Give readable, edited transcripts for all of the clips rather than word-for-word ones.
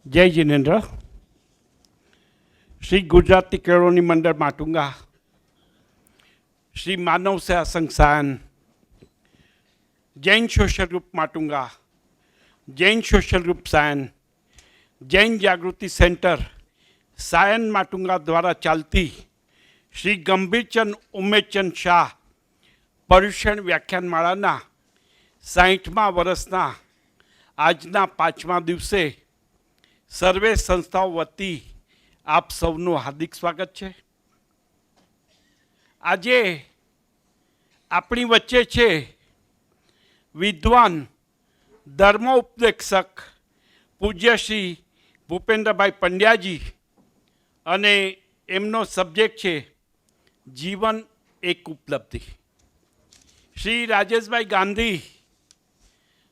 जय जिनेन्द्र। श्री गुजराती केळवणी मंडळ Matunga, Shri Manav Seva Sangh Sion, Jain social group Matunga, Jain social group Sion, Jain Jagruti centre Sion Matunga द्वारा चालती श्री गंभीरचंद उमेदचंद शाह पर्युषण व्याख्यानमाळाना 60મા વર્ષના આજના 5મા દિવસે સર્વે સંસ્થાઓ વતી આપ સૌનું હાર્દિક સ્વાગત છે। આજે આપણી વચ્ચે છે વિદ્વાન ધર્મોપદેશક પૂજ્ય શ્રી ભૂપેન્દ્રભાઈ પંડ્યાજી અને એમનો સબ્જેક્ટ છે જીવન એક ઉપલબ્ધિ। શ્રી રાજેશભાઈ ગાંધી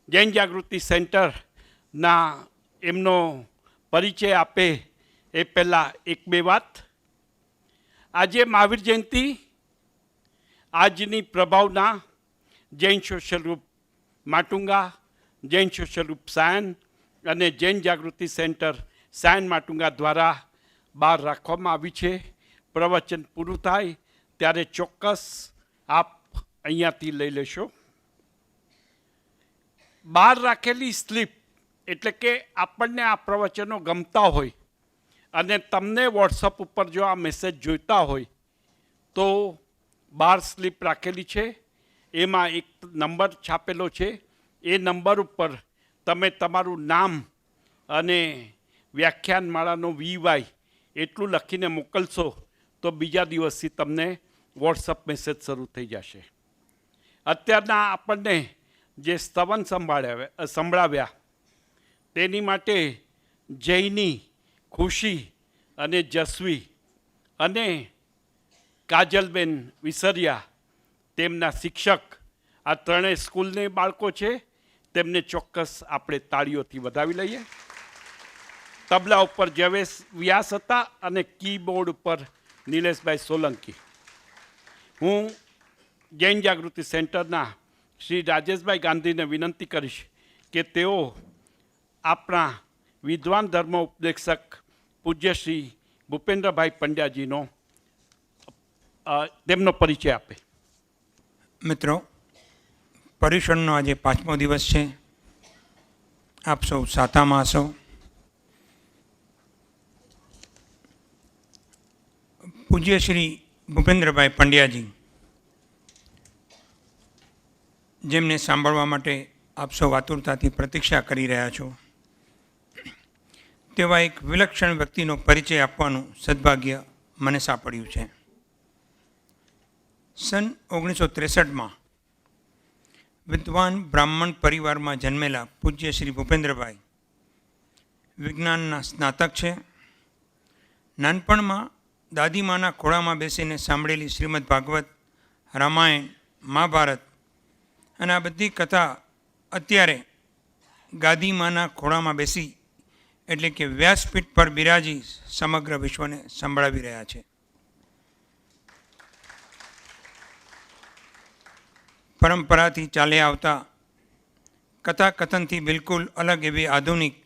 જૈન જાગૃતિ સેન્ટરના એમનો પરિચય આપે એ પહેલાં એક બે વાત। આજે મહાવીર જયંતિ, આજની પ્રભાવના Jain social group Matunga, Jain social group Sion અને જૈન જાગૃતિ સેન્ટર સાયન માટુંગા દ્વારા બહાર રાખવામાં આવી છે। પ્રવચન પૂરું થાય ત્યારે ચોક્કસ આપ અહીંયાથી લઈ લેશો। બહાર રાખેલી સ્લીપ એટલે કે આપણને આ પ્રવચનો ગમતા હોય અને તમને વોટ્સઅપ ઉપર જો આ મેસેજ જોઈતા હોય તો બહાર સ્લીપ રાખેલી છે, એમાં એક નંબર છાપેલો છે। એ નંબર ઉપર તમે તમારું નામ અને વ્યાખ્યાનમાળાનો VY એટલું લખીને મોકલશો તો બીજા દિવસથી તમને વોટ્સઅપ મેસેજ શરૂ થઈ જશે। અત્યારના આપણને જે સ્તવન સંભળાવ્યા તેની માટે જયની, ખુશી અને જસવી અને કાજલબેન વિસરિયા તેમના શિક્ષક, આ ત્રણેય સ્કૂલને બાળકો છે, તેમને ચોક્કસ આપણે તાળીઓથી વધાવી લઈએ। તબલા ઉપર જવેશ વ્યાસ હતા અને કીબોર્ડ ઉપર નિલેશભાઈ સોલંકી। હું જૈન જાગૃતિ સેન્ટરના શ્રી રાજેશભાઈ ગાંધીને વિનંતી કરીશ કે તેઓ આપણા વિદ્વાન ધર્મ ઉપદેશક પૂજ્ય શ્રી ભૂપેન્દ્રભાઈ પંડ્યાજીનો તેમનો પરિચય આપે। મિત્રો, પર્યુષણનો આજે 5મો દિવસ છે। આપ સૌ સાતામાં હશો। પૂજ્ય શ્રી ભૂપેન્દ્રભાઈ પંડ્યાજી, જેમને સાંભળવા માટે આપ સૌ આતુરતાથી પ્રતીક્ષા કરી રહ્યા છો, તેવા એક વિલક્ષણ વ્યક્તિનો પરિચય આપવાનું સદભાગ્ય મને સાંપડ્યું છે। સન 1963માં વિદ્વાન બ્રાહ્મણ પરિવારમાં જન્મેલા પૂજ્ય શ્રી ભૂપેન્દ્રભાઈ વિજ્ઞાનના સ્નાતક છે। નાનપણમાં દાદીમાના ખોળામાં બેસીને સાંભળેલી શ્રીમદ ભાગવત, રામાયણ, મહાભારત અને આ બધી કથા અત્યારે ગાદીમાના ખોળામાં બેસી એટલે કે વ્યાસપીઠ પર બિરાજી સમગ્ર વિશ્વને સંભળાવી રહ્યા છે। પરંપરાથી ચાલી આવતા કથાકથનથી બિલકુલ અલગ એવી આધુનિક,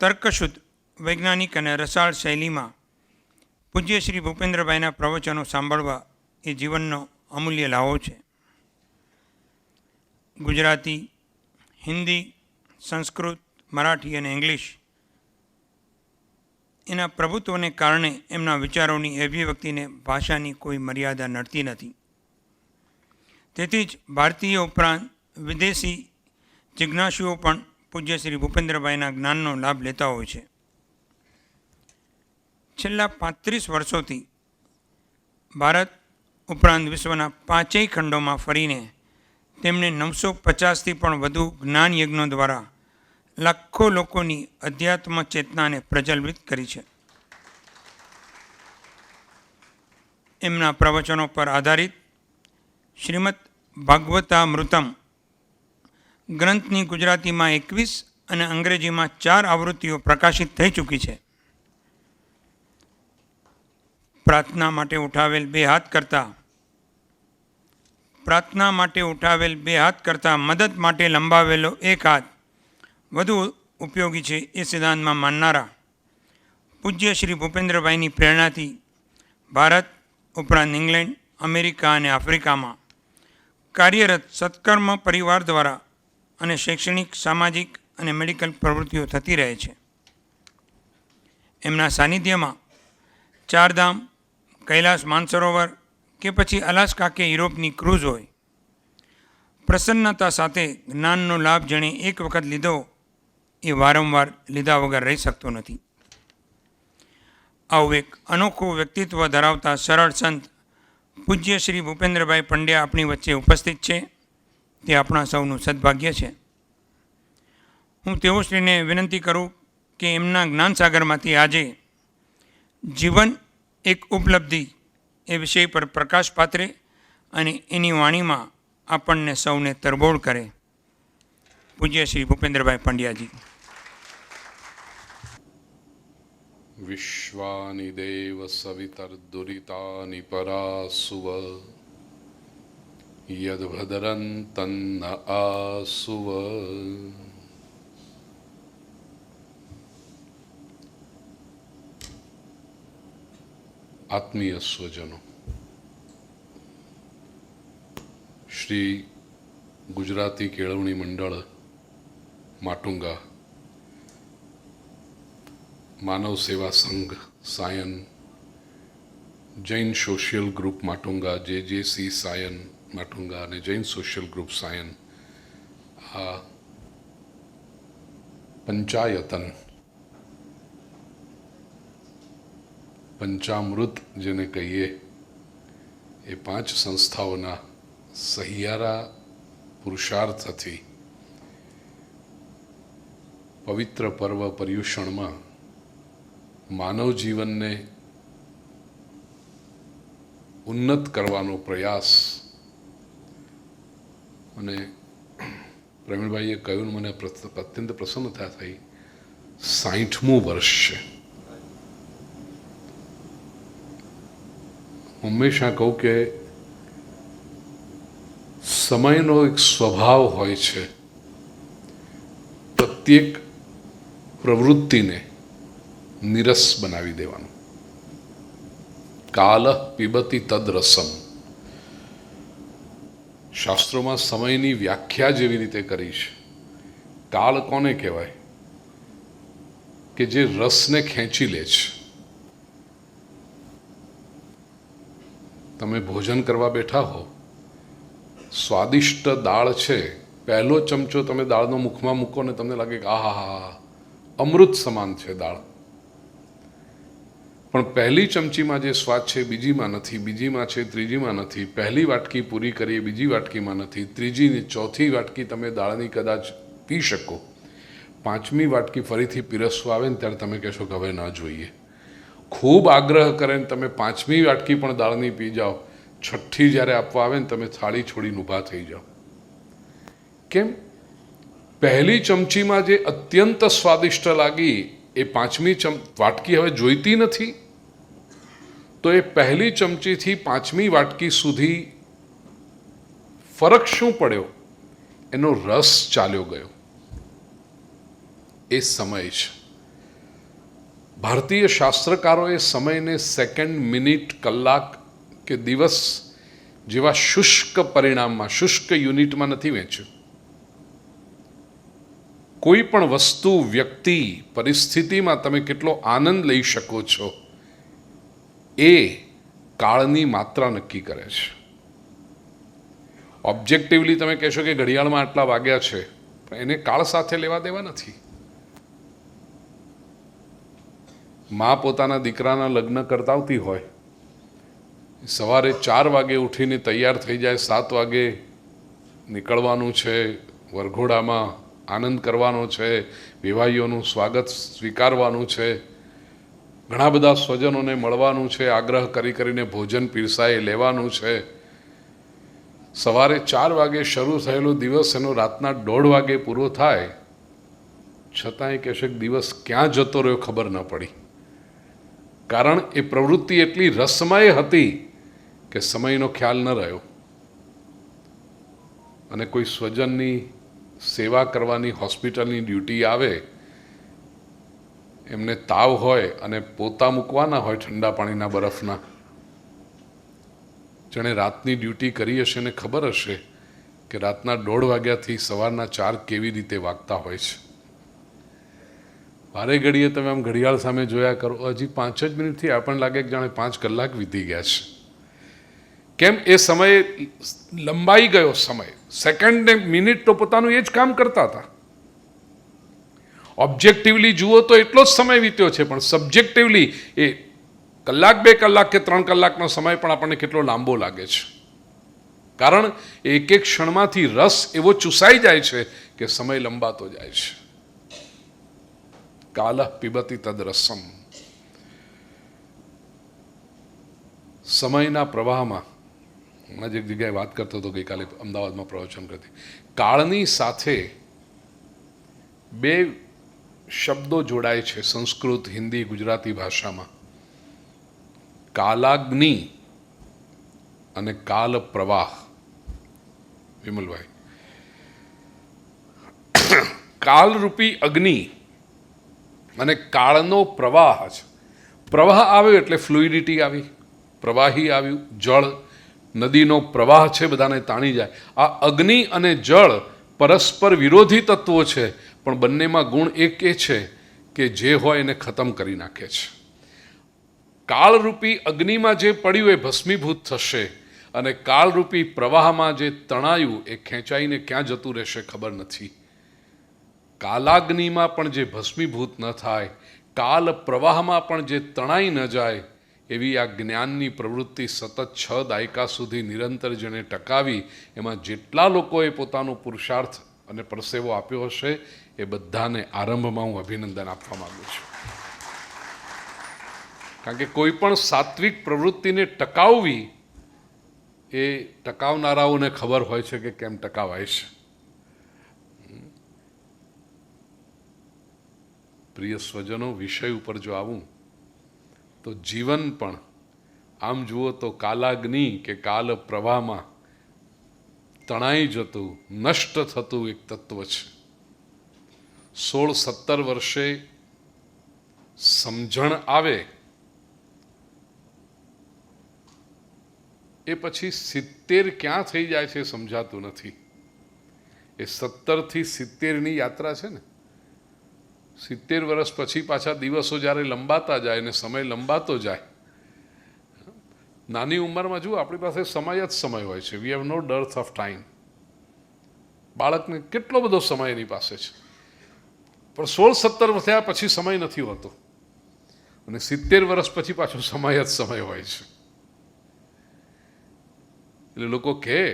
તર્કશુદ્ધ, વૈજ્ઞાનિક અને રસાળ શૈલીમાં પૂજ્ય શ્રી ભૂપેન્દ્રભાઈના પ્રવચનો સાંભળવા એ જીવનનો અમૂલ્ય લાવો છે। ગુજરાતી, હિન્દી, સંસ્કૃત, મરાઠી અને ઇંગ્લિશ એના પ્રભુત્વને કારણે એમના વિચારોની અભિવ્યક્તિને ભાષાની કોઈ મર્યાદા નડતી નથી। તેથી જ ભારતીય ઉપરાંત વિદેશી જિજ્ઞાસુઓ પણ પૂજ્ય શ્રી ભૂપેન્દ્રભાઈના જ્ઞાનનો લાભ લેતા હોય છે। છેલ્લા 35 વર્ષોથી ભારત ઉપરાંત વિશ્વના 5 ખંડોમાં ફરીને તેમણે 950થી પણ વધુ જ્ઞાન યજ્ઞો દ્વારા લાખો લોકોની અધ્યાત્મ ચેતનાને પ્રજ્વલિત કરી છે। એમના પ્રવચનો પર આધારિત શ્રીમદ ભાગવતામૃતમ ગ્રંથની ગુજરાતીમાં 21 અને અંગ્રેજીમાં 4 આવૃત્તિઓ પ્રકાશિત થઈ ચૂકી છે। પ્રાર્થના માટે ઉઠાવેલ બે હાથ કરતાં મદદ માટે લંબાવેલો એક હાથ વધુ ઉપયોગી છે એ સિદ્ધાંતમાં માનનારા પૂજ્ય શ્રી ભૂપેન્દ્રભાઈની પ્રેરણાથી ભારત ઉપરાંત ઇંગ્લેન્ડ, અમેરિકા અને આફ્રિકામાં કાર્યરત સત્કર્મ પરિવાર દ્વારા અને શૈક્ષણિક, સામાજિક અને મેડિકલ પ્રવૃત્તિઓ થતી રહે છે. એમના સાનિધ્યમાં ચારધામ, કૈલાસ માનસરોવર કે પછી અલાસ્કા કે યુરોપની ક્રૂઝ હોય, પ્રસન્નતા સાથે જ્ઞાનનો લાભ જેણે એક વખત લીધો એ વારંવાર લીધા વગર રહી શકતો નથી. આવું એક અનોખું વ્યક્તિત્વ ધરાવતા સરળ સંત પૂજ્ય શ્રી ભૂપેન્દ્રભાઈ પંડ્યા આપણી વચ્ચે ઉપસ્થિત છે, તે આપણા સૌનું સદભાગ્ય છે. હું તેઓશ્રીને વિનંતી કરું કે એમના જ્ઞાનસાગરમાંથી આજે જીવન એક ઉપલબ્ધિ એ વિષય પર પ્રકાશ પાથરે અને એની વાણીમાં આપણને સૌને તરબોળ કરે. પૂજ્ય શ્રી ભૂપેન્દ્રભાઈ પંડ્યાજી. વિશ્વાનિ દેવ સવિતર્દુરિતાનિ પરાસુવ યદ્ભદ્રંતન્ન આસુવ. આત્મીય સ્વજનો, શ્રી ગુજરાતી કેળવણી મંડળ Matunga, Manav Seva Sangh Sion, Jain social group Matunga JJC Sion Matunga અને જૈન સોશિયલ ગ્રુપ સાયન, આ પંચાયતન, પંચામૃત જેને કહીએ, એ 5 સંસ્થાઓના સહિયારા પુરુષાર્થથી પવિત્ર પર્વ પર્યુષણમાં માનવ જીવનને ઉન્નત કરવાનો પ્રયાસ, અને પ્રવીણભાઈએ કહ્યું, મને અત્યંત પ્રસન્નતા થઈ, 60મું વર્ષ છે. હંમેશા કહું કે સમયનો એક સ્વભાવ હોય છે, પ્રત્યેક પ્રવૃત્તિને નિરસ બનાવી દેવાનું. કાલ પીબતી તદ રસમ. શાસ્ત્રોમાં સમયની વ્યાખ્યા જેવી રીતે કરી છે. કાળ કોને કહેવાય? કે જે રસને ખેંચી લે છે. તમે ભોજન કરવા બેઠા હો, સ્વાદિષ્ટ દાળ છે, પહેલો ચમચો તમે દાળનો મુખમાં મૂકો ને તમને લાગે કે આહા, અમૃત સમાન છે દાળ. પણ પહેલી ચમચીમાં જે સ્વાદ છે બીજીમાં નથી, બીજીમાં છે ત્રીજીમાં નથી, પહેલી વાટકી પૂરી કરીએ બીજી વાટકીમાં નથી, ત્રીજી ને ચોથી વાટકી તમે દાળની કદાચ પી શકો, 5મી વાટકી ફરીથી પીરસવા આવે ને ત્યારે તમે કહેશો કે હવે ના જોઈએ. ખૂબ આગ્રહ કરે ને તમે 5મી વાટકી પણ દાળની પી જાઓ, 6ઠ્ઠી જ્યારે આપવા આવે ને તમે થાળી છોડીને ઊભા થઈ જાઓ. કેમ? પહેલી ચમચીમાં જે અત્યંત સ્વાદિષ્ટ લાગી એ 5મી વાટકી હવે જોઈતી નથી. તો એ પહેલી ચમચીથી 5મી વાટકી સુધી ફરક શું પડ્યો? એનો રસ ચાલ્યો ગયો. એ સમય છે. ભારતીય શાસ્ત્રકારોએ સમયને સેકન્ડ, મિનિટ, કલાક કે દિવસ જેવા શુષ્ક પરિણામમાં, શુષ્ક યુનિટમાં નથી વહેંચ્યું. કોઈ પણ વસ્તુ, વ્યક્તિ, પરિસ્થિતિમાં તમે કેટલો આનંદ લઈ શકો છો એ કાળની માત્રા નક્કી કરે છે. ઓબ્જેક્ટિવલી તમે કહેશો કે ઘડિયાળમાં આટલા વાગ્યા છે, પણ એને કાળ સાથે લેવા દેવા નથી. મા પોતાના દીકરાના લગ્ન કરતાવતી હોય, સવારે 4 વાગે ઉઠીને તૈયાર થઈ જાય, 7 વાગે નીકળવાનું છે, વરઘોડામાં આનંદ કરવાનો છે, વિવાહીઓનું સ્વાગત સ્વીકારવાનું છે, ઘણા બધા સ્વજનોને મળવાનું છે, આગ્રહ કરીને ભોજન પીરસાય લેવાનું છે. સવારે 4 વાગે શરૂ થયેલો દિવસ એનો રાતના 1:30 વાગે પૂરો થાય, છતાંય કહેશે કે દિવસ ક્યાં જતો રહ્યો ખબર ન પડી. કારણ એ પ્રવૃત્તિ એટલી રસમય હતી કે સમયનો ખ્યાલ ન રહ્યો. અને કોઈ સ્વજનની સેવા કરવાની હોસ્પિટલની ડ્યુટી આવે એમને તાવ હોય અને પોતા મૂકવાના હોય ઠંડા પાણીના બરફના, જેણે રાતની ડ્યુટી કરી હશે ને ખબર હશે કે રાતના 1:30 વાગ્યાથી સવારના 4 કેવી રીતે વાગતા હોય છે. વારે ઘડીએ તમે આમ ઘડિયાળ સામે જોયા કરો, હજી 5 જ મિનિટથી આપણને લાગે કે જાણે 5 કલાક વીતી ગયા છે. કેમ? એ સમય લંબાઈ ગયો. સમય સેકન્ડ ને મિનિટ તો પોતાનું એ જ કામ કરતા હતા. ઓબ્જેક્ટિવલી જુઓ તો એટલો જ સમય વીત્યો છે, પણ સબ્જેક્ટિવલી એ કલાક 2 કલાક કે 3 કલાકનો સમય પણ આપણને કેટલો લાંબો લાગે છે. કારણ એક એક ક્ષણમાંથી રસ એવો ચૂસાઈ જાય છે કે સમય લંબાતો જાય છે. કાલઃ પિબતિ તદ રસમ. સમયના પ્રવાહમાં હમણાં જ એક જગ્યાએ વાત કરતો હતો, ગઈકાલે અમદાવાદમાં પ્રવચન કરતી, કાળની સાથે 2 શબ્દો જોડાય છે સંસ્કૃત, હિન્દી, ગુજરાતી ભાષામાં. કાલાગ્નિ અને કાલ પ્રવાહ. વિમલભાઈ, કાલરૂપી અગ્નિ અને કાળનો પ્રવાહ છે. પ્રવાહ આવ્યો એટલે ફ્લુઇડિટી આવી, પ્રવાહી આવ્યું, જળ, નદીનો પ્રવાહ છે, બધાને તાણી જાય. આ અગ્નિ અને જળ પરસ્પર વિરોધી તત્વો છે, પણ બંનેમાં ગુણ એક એ છે કે જે હોય એને ખતમ કરી નાખે છે. કાળરૂપી અગ્નિમાં જે પડ્યું એ ભસ્મીભૂત થશે, અને કાળરૂપી પ્રવાહમાં જે તણાયું એ ખેંચાઈને ક્યાં જતું રહેશે ખબર નથી. કાલાગ્નિમાં પણ જે ભસ્મીભૂત ન થાય, કાલ પ્રવાહમાં પણ જે તણાઈ ન જાય, એવી આ જ્ઞાનની પ્રવૃત્તિ સતત 6 દાયકા સુધી નિરંતર જેને ટકાવી, એમાં જેટલા લોકોએ પોતાનો પુરુષાર્થ અને પરસેવો આપ્યો હશે એ બધાને આરંભમાં હું અભિનંદન આપવા માંગુ છું. કારણ કે કોઈ પણ સાત્વિક પ્રવૃત્તિને ટકાવવી એ ટકાવનારાઓને ખબર હોય છે કે કેમ ટકાવાય છે. પ્રિય સ્વજનો, વિષય ઉપર જો આવું તો જીવન પણ આમ જુઓ તો કાલાગ્નિ કે કાલ પ્રવાહમાં તણાઈ જતું, નષ્ટ થતું એક તત્વ છે. 16-17 વર્ષે સમજણ આવે એ પછી 70 ક્યાં થઈ જાય છે સમજાતું નથી. એ 17 થી 70ની યાત્રા છે ને. 70 વર્ષ પછી પાછા દિવસો જ્યારે લંબાતા જાય ને સમય લંબાતો જાય. નાની ઉંમરમાં જુઓ, આપણી પાસે સમય જ સમય હોય છે. We have no dearth of time. બાળકને કેટલો બધો સમય એની પાસે છે, પણ 16-17 થયા પછી સમય નથી હોતો, અને 70 વર્ષ પછી પાછો સમય જ સમય હોય છે. એટલે લોકો કહે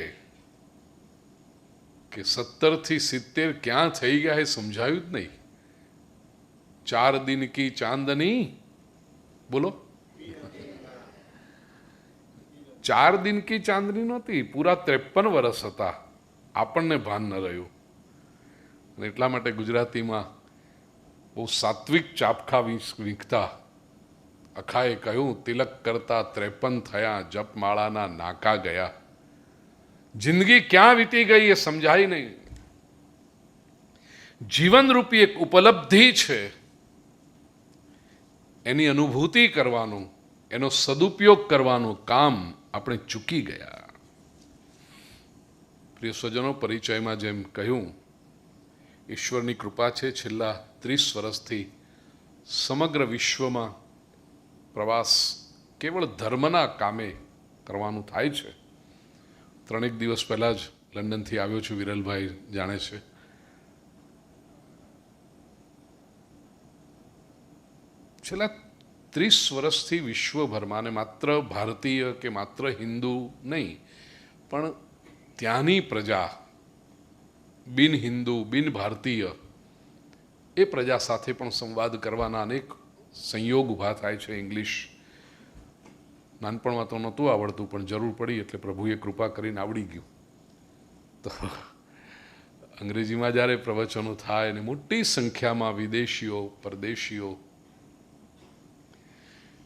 કે 17 થી 70 ક્યાં થઈ ગયા એ સમજાયું જ નહીં. 4 દિન કી ચાંદની, બોલો, 4 દિન કી ચાંદની નહોતી, પૂરા 53 વર્ષ હતા. આપણને ભાન ન રહ્યું. અને એટલા માટે ગુજરાતીમાં બહુ સાત્વિક ચાપખા વીંખતા અખાએ કહ્યું, તિલક કરતા 53 થયા, જપમાળાના નાકા ગયા. જિંદગી ક્યાં વીતી ગઈ એ સમજાય નહીં. જીવનરૂપી એક ઉપલબ્ધિ છે, એની અનુભૂતિ કરવાનું, એનો સદુપયોગ કરવાનું કામ આપણે ચૂકી ગયા. પ્રિય સ્વજનો, પરિચયમાં જેમ કહ્યું, ઈશ્વરની કૃપા છે, છેલ્લા 30 વર્ષથી સમગ્ર વિશ્વમાં પ્રવાસ કેવળ ધર્મના કામે કરવાનું થાય છે. 3 દિવસ પહેલાં જ લંડનથી આવ્યો છું, વિરલભાઈ જાણે છે. છેલ્લા 30 વર્ષથી વિશ્વભરમાં, અને માત્ર ભારતીય કે માત્ર હિન્દુ નહીં, પણ ત્યાંની પ્રજા, બિન હિન્દુ, બિન ભારતીય, એ પ્રજા સાથે પણ સંવાદ કરવાના અનેક સંયોગ ઊભા થાય છે. ઇંગ્લિશ નાનપણમાં તો નહોતું આવડતું, પણ જરૂર પડી એટલે પ્રભુએ કૃપા કરીને આવડી ગયું. તો અંગ્રેજીમાં જ્યારે પ્રવચનો થાય અને મોટી સંખ્યામાં વિદેશીઓ, પરદેશીઓ,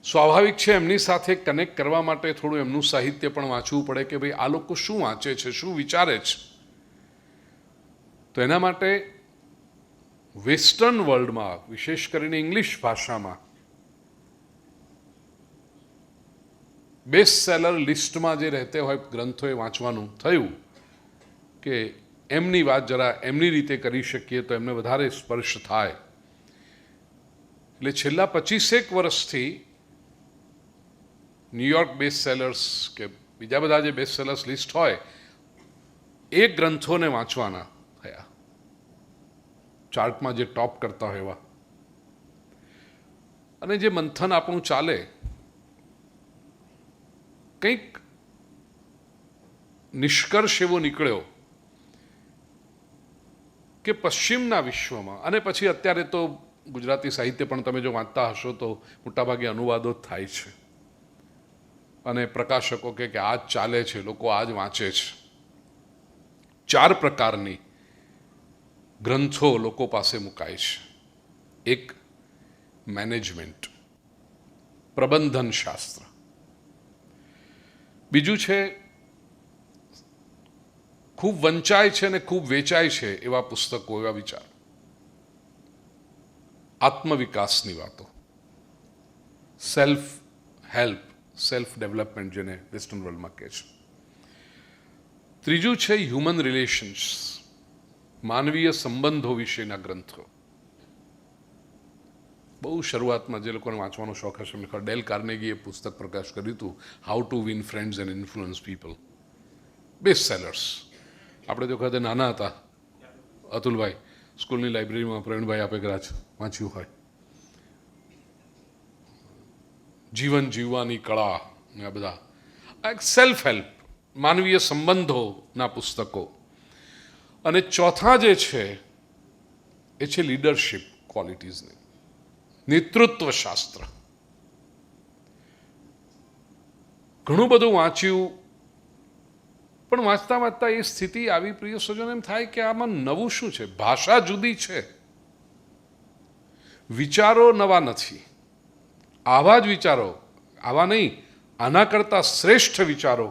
સ્વાભાવિક છે એમની સાથે કનેક્ટ કરવા માટે થોડું એમનું સાહિત્ય પણ વાંચવું પડે કે ભાઈ આ લોકો શું વાંચે છે, શું વિચારે છે. તો એના માટે વેસ્ટર્ન વર્લ્ડમાં, વિશેષ કરીને ઇંગ્લિશ ભાષામાં બેસ્ટ સેલર લિસ્ટમાં જે રહેતે હોય ગ્રંથો એ વાંચવાનું થયું કે એમની વાત જરા એમની રીતે કરી શકીએ તો એમને વધારે સ્પર્શ થાય. એટલે છેલ્લા 25 વર્ષથી ન્યુયોર્ક બેસ્ટ સેલર્સ કે બીજા બધા જે બેસ્ટ સેલર્સ લિસ્ટ હોય એ ગ્રંથોને વાંચવાના થયા, ચાર્ટમાં જે ટોપ કરતા હોય એવા. અને જે મંથન આપણું ચાલે, કંઈક નિષ્કર્ષ એવો નીકળ્યો કે પશ્ચિમના વિશ્વમાં, અને પછી અત્યારે તો ગુજરાતી સાહિત્ય પણ તમે જો વાંચતા હશો તો મોટાભાગે અનુવાદો જ થાય છે, અને પ્રકાશકો કે આ જ ચાલે છે, લોકો આ જ વાંચે છે. 4 પ્રકારની ગ્રંથો લોકો પાસે મુકાય છે. એક મેનેજમેન્ટ, પ્રબંધન શાસ્ત્ર. બીજું છે ખૂબ વંચાય છે અને ખૂબ વેચાય છે એવા પુસ્તકો, એવા વિચાર, આત્મવિકાસની વાતો, સેલ્ફ હેલ્પ, સેલ્ફ ડેવલપમેન્ટ જેને વેસ્ટર્ન વર્લ્ડમાં કહે છે. ત્રીજું છે હ્યુમન રિલેશન્સ, માનવીય સંબંધો વિશેના ગ્રંથો. બહુ શરૂઆતમાં જે લોકોને વાંચવાનો શોખ હશે એમને ખબર, ડેલ કાર્નેગીએ પુસ્તક પ્રકાશ કર્યું હતું, how to win friends and influence people. Best sellers. આપણે તો વખતે નાના હતા, અતુલભાઈ સ્કૂલની લાઇબ્રેરીમાં પ્રવીણભાઈ આપે કદાચ વાંચ્યું હોય, જીવન જીવવાની કળા ને આ બધા. એક સેલ્ફ હેલ્પ, માનવીય સંબંધોના પુસ્તકો. અને ચોથા જે છે એ છે લીડરશિપ ક્વોલિટીઝની, નેતૃત્વ શાસ્ત્ર. ઘણું બધું વાંચ્યું, પણ વાંચતા વાંચતા એ સ્થિતિ આવી, પ્રિય સ્વજન, એમ થાય કે આમાં નવું શું છે? ભાષા જુદી છે, વિચારો નવા નથી. આવા જ વિચારો, આવા નહીં, આના કરતા શ્રેષ્ઠ વિચારો.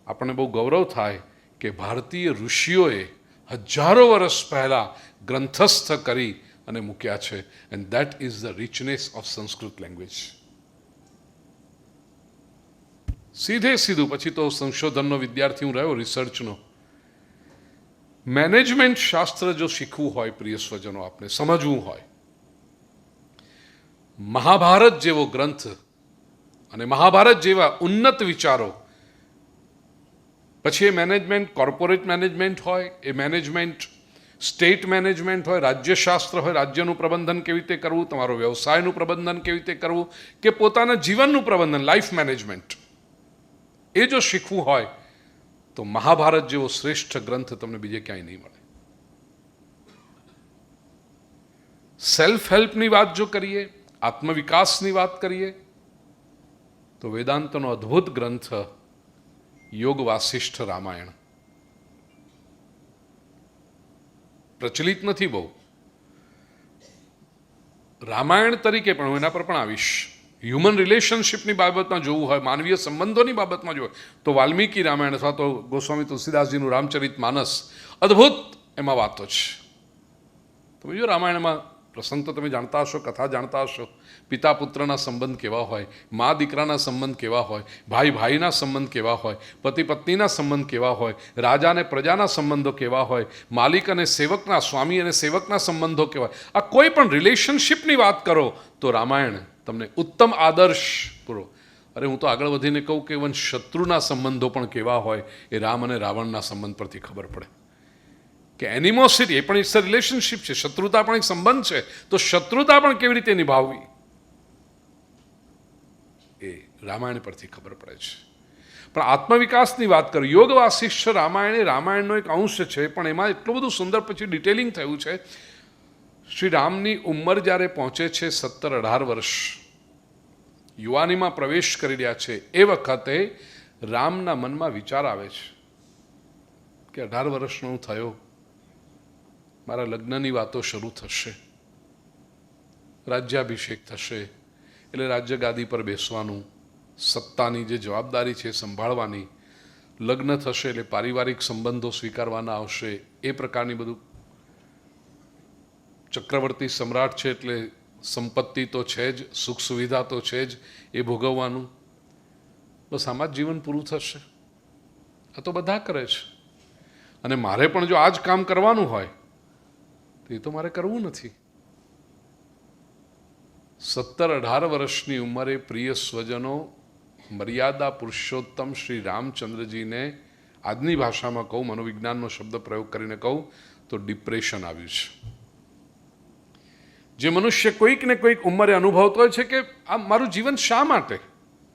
આપણને બહુ ગૌરવ થાય કે ભારતીય ઋષિઓએ હજારો વર્ષ પહેલા ગ્રંથસ્થ કરી અને મૂક્યા છે. And that is the richness of Sanskrit language. સીધું પછી તો સંશોધનનો વિદ્યાર્થી હું રહ્યો, રિસર્ચનો. મેનેજમેન્ટ શાસ્ત્ર જો શીખવું હોય, પ્રિય સ્વજનો, આપણે સમજવું હોય, મહાભારત જેવો ગ્રંથ અને મહાભારત જેવા ઉન્નત વિચારો, પછી એ મેનેજમેન્ટ કોર્પોરેટ મેનેજમેન્ટ હોય, એ મેનેજમેન્ટ સ્ટેટ મેનેજમેન્ટ હોય, રાજ્યશાસ્ત્ર હોય, રાજ્યનું પ્રબંધન કેવી રીતે કરવું, તમારો વ્યવસાયનું પ્રબંધન કેવી રીતે કરવું, કે પોતાના જીવનનું પ્રબંધન, લાઈફ મેનેજમેન્ટ, એ જો શીખવું હોય તો મહાભારત જેવો શ્રેષ્ઠ ગ્રંથ તમને બીજે ક્યાંય નહીં મળે. સેલ્ફ હેલ્પની વાત જો કરીએ, આત્મવિકાસની વાત કરીએ, તો વેદાંતનો અદ્ભુત ગ્રંથ યોગ વાસિષ્ઠ રામાયણ. પ્રચલિત નથી બહુ. રામાયણ તરીકે પણ હું એના પર પણ આવીશ. હ્યુમન રિલેશનશિપની બાબતમાં જોવું હોય, માનવીય સંબંધોની બાબતમાં જોવું તો વાલ્મીકી રામાયણ અથવા તો ગોસ્વામી તુલસીદાસજીનું રામચરિત માનસ, અદ્ભુત એમાં વાતો છે. તમે જો રામાયણમાં પ્રસંગ તો તમે જાણતા હશો, કથા જાણતા હશો. પિતા પુત્રના સંબંધ કેવા હોય, મા દીકરાના સંબંધ કેવા હોય, ભાઈ ભાઈના સંબંધ કેવા હોય, પતિ પત્નીના સંબંધ કેવા હોય, રાજા અને પ્રજાના સંબંધો કેવા હોય, માલિક અને સેવકના, સ્વામી અને સેવકના સંબંધો કેવા હોય. આ કોઈ પણ રિલેશનશિપની વાત કરો તો રામાયણ તમને ઉત્તમ આદર્શ પૂરો. અરે હું તો આગળ વધીને કહું કે ઇવન શત્રુના સંબંધો પણ કેવા હોય એ રામ અને રાવણના સંબંધ પરથી ખબર પડે કે એનિમોસિટી એ પણ ઇટ્સ અ રિલેશનશિપ છે, શત્રુતા પણ એક સંબંધ છે. તો શત્રુતા પણ કેવી રીતે નિભાવવી એ રામાયણ પરથી ખબર પડે છે. પણ આત્મવિકાસની વાત કરું, યોગ વાસિષ્ઠ રામાયણ એ રામાયણનો એક અંશ છે, પણ એમાં એટલું બધું સુંદર પછી ડિટેલિંગ થયું છે. શ્રી રામની ઉંમર જ્યારે પહોંચે છે 17-18 વર્ષ, યુવાનીમાં પ્રવેશ કરી રહ્યા છે, એ વખતે રામના મનમાં વિચાર આવે છે કે 18 વર્ષનો હું થયો, મારા લગ્નની વાતો શરૂ થશે, રાજ્યાભિષેક થશે, એટલે રાજ્ય ગાદી પર બેસવાનું, સત્તાની જે જવાબદારી છે સંભાળવાની, લગ્ન થશે એટલે પારિવારિક સંબંધો સ્વીકારવાના આવશે, એ પ્રકારની બધું. ચક્રવર્તી સમ્રાટ છે એટલે સંપત્તિ તો છે જ, સુખ સુવિધા તો છે જ, એ ભોગવવાનું, બસ આમાં જ જીવન પૂરું થશે. આ તો બધા કરે છે. અને મારે પણ જો આ જ કામ કરવાનું હોય તો એ તો મારે કરવું નથી. 17-18 વર્ષની ઉંમરે પ્રિય સ્વજનો મર્યાદા પુરુષોત્તમ શ્રી રામચંદ્રજીને, આજની ભાષામાં કહું, મનોવિજ્ઞાનનો શબ્દ પ્રયોગ કરીને કહું તો ડિપ્રેશન આવ્યું છે. જે મનુષ્ય કોઈક ને કોઈક ઉંમરે અનુભવતો હોય છે કે આ મારું જીવન શા માટે,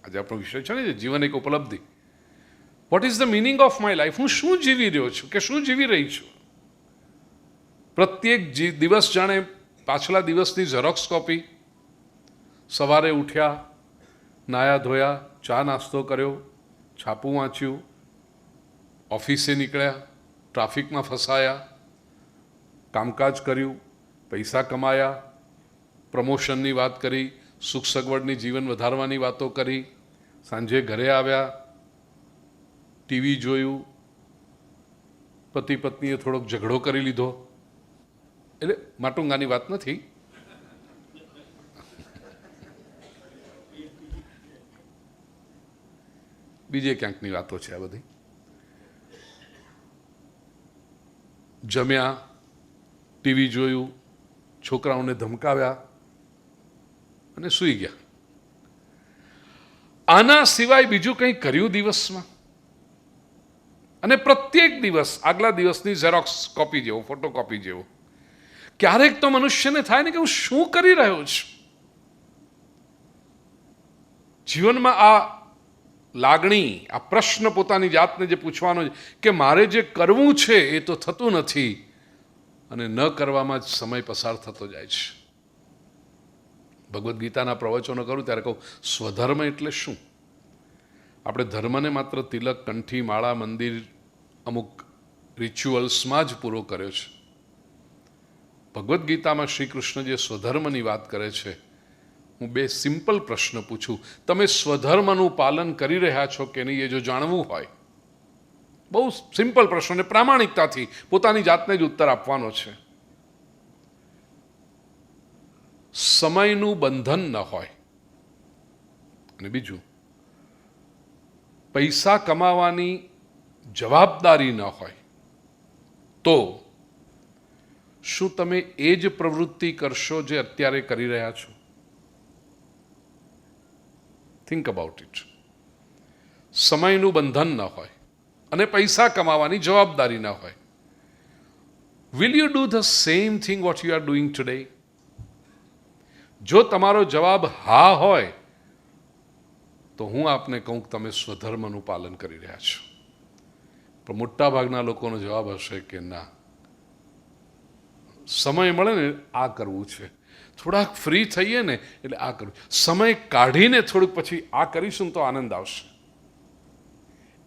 આજે આપણો વિષય છે ને જીવન એક ઉપલબ્ધિ, what is the meaning of my life, હું શું જીવી રહ્યો છું કે શું જીવી રહી છું. પ્રત્યેક દિવસ જાણે પાછલા દિવસની ઝેરોક્સ કોપી. સવારે ઉઠ્યા, નાયા ધોયા, ચા નાસ્તો કર્યો, છાપું વાંચ્યું, ઓફિસે નીકળ્યા, ટ્રાફિકમાં ફસાયા, કામકાજ કર્યું, પૈસા કમાયા, પ્રમોશનની વાત કરી, સુખ સગવડની જીવન વધારવાની વાતો કરી, સાંજે ઘરે આવ્યા, ટીવી જોયું, પતિ પત્નીએ થોડોક ઝઘડો કરી લીધો. એટલે માટુંગાની વાત નથી, બીજે ક્યાંકની વાતો છે આ બધી. જમ્યા, ટીવી જોયું, છોકરાઓને ધમકાવ્યા અને સૂઈ ગયા. આના સિવાય બીજું કંઈ કર્યું દિવસમાં? અને પ્રત્યેક દિવસ આગલા દિવસની ઝેરોક્સ કોપી જેવો, ફોટો કોપી જેવો. ક્યારેક તો મનુષ્યને થાય ને કે હું શું કરી રહ્યો છું. જીવનમાં આ લાગણી, આ પ્રશ્ન પોતાની જાતને જે પૂછવાનો છે કે મારે જે કરવું છે એ તો થતું નથી, અને ન કરવામાં જ સમય પસાર થતો જાય છે. ભગવદ્ ગીતાના પ્રવચનો કરું ત્યારે કહું, સ્વધર્મ એટલે શું? આપણે ધર્મને માત્ર તિલક, કંઠી, માળા, મંદિર, અમુક રિચ્યુઅલ્સમાં જ પૂરો કર્યો છે. ભગવદ્ ગીતામાં શ્રી કૃષ્ણ જે સ્વધર્મની વાત કરે છે, હું બે સિમ્પલ પ્રશ્ન પૂછું, તમે સ્વધર્મનું પાલન કરી રહ્યા છો કે નહીં, એ જો જાણવું હોય, બહુ સિમ્પલ પ્રશ્ન, પ્રામાણિકતાથી પોતાની જાતને જ ઉત્તર આપવાનો છે. સમયનું બંધન ન હોય, અને બીજું પૈસા કમાવાની જવાબદારી ન હોય, તો શું તમે એ જ પ્રવૃત્તિ કરશો જે અત્યારે કરી રહ્યા છો? Think about it. સમયનું બંધન ન હોય અને પૈસા કમાવાની જવાબદારી ન હોય, will you do the same thing what you are doing today? જો તમારો જવાબ હા હોય તો હું આપને કહું કે તમે સ્વધર્મનું પાલન કરી રહ્યા છો. પણ મોટા ભાગના લોકોનો જવાબ હશે કે ના, સમય મળે ને આ કરવું છે, થોડાક ફ્રી થઈએ ને એટલે આ કરવું, સમય કાઢીને થોડુંક પછી આ કરીશું તો આનંદ આવશે.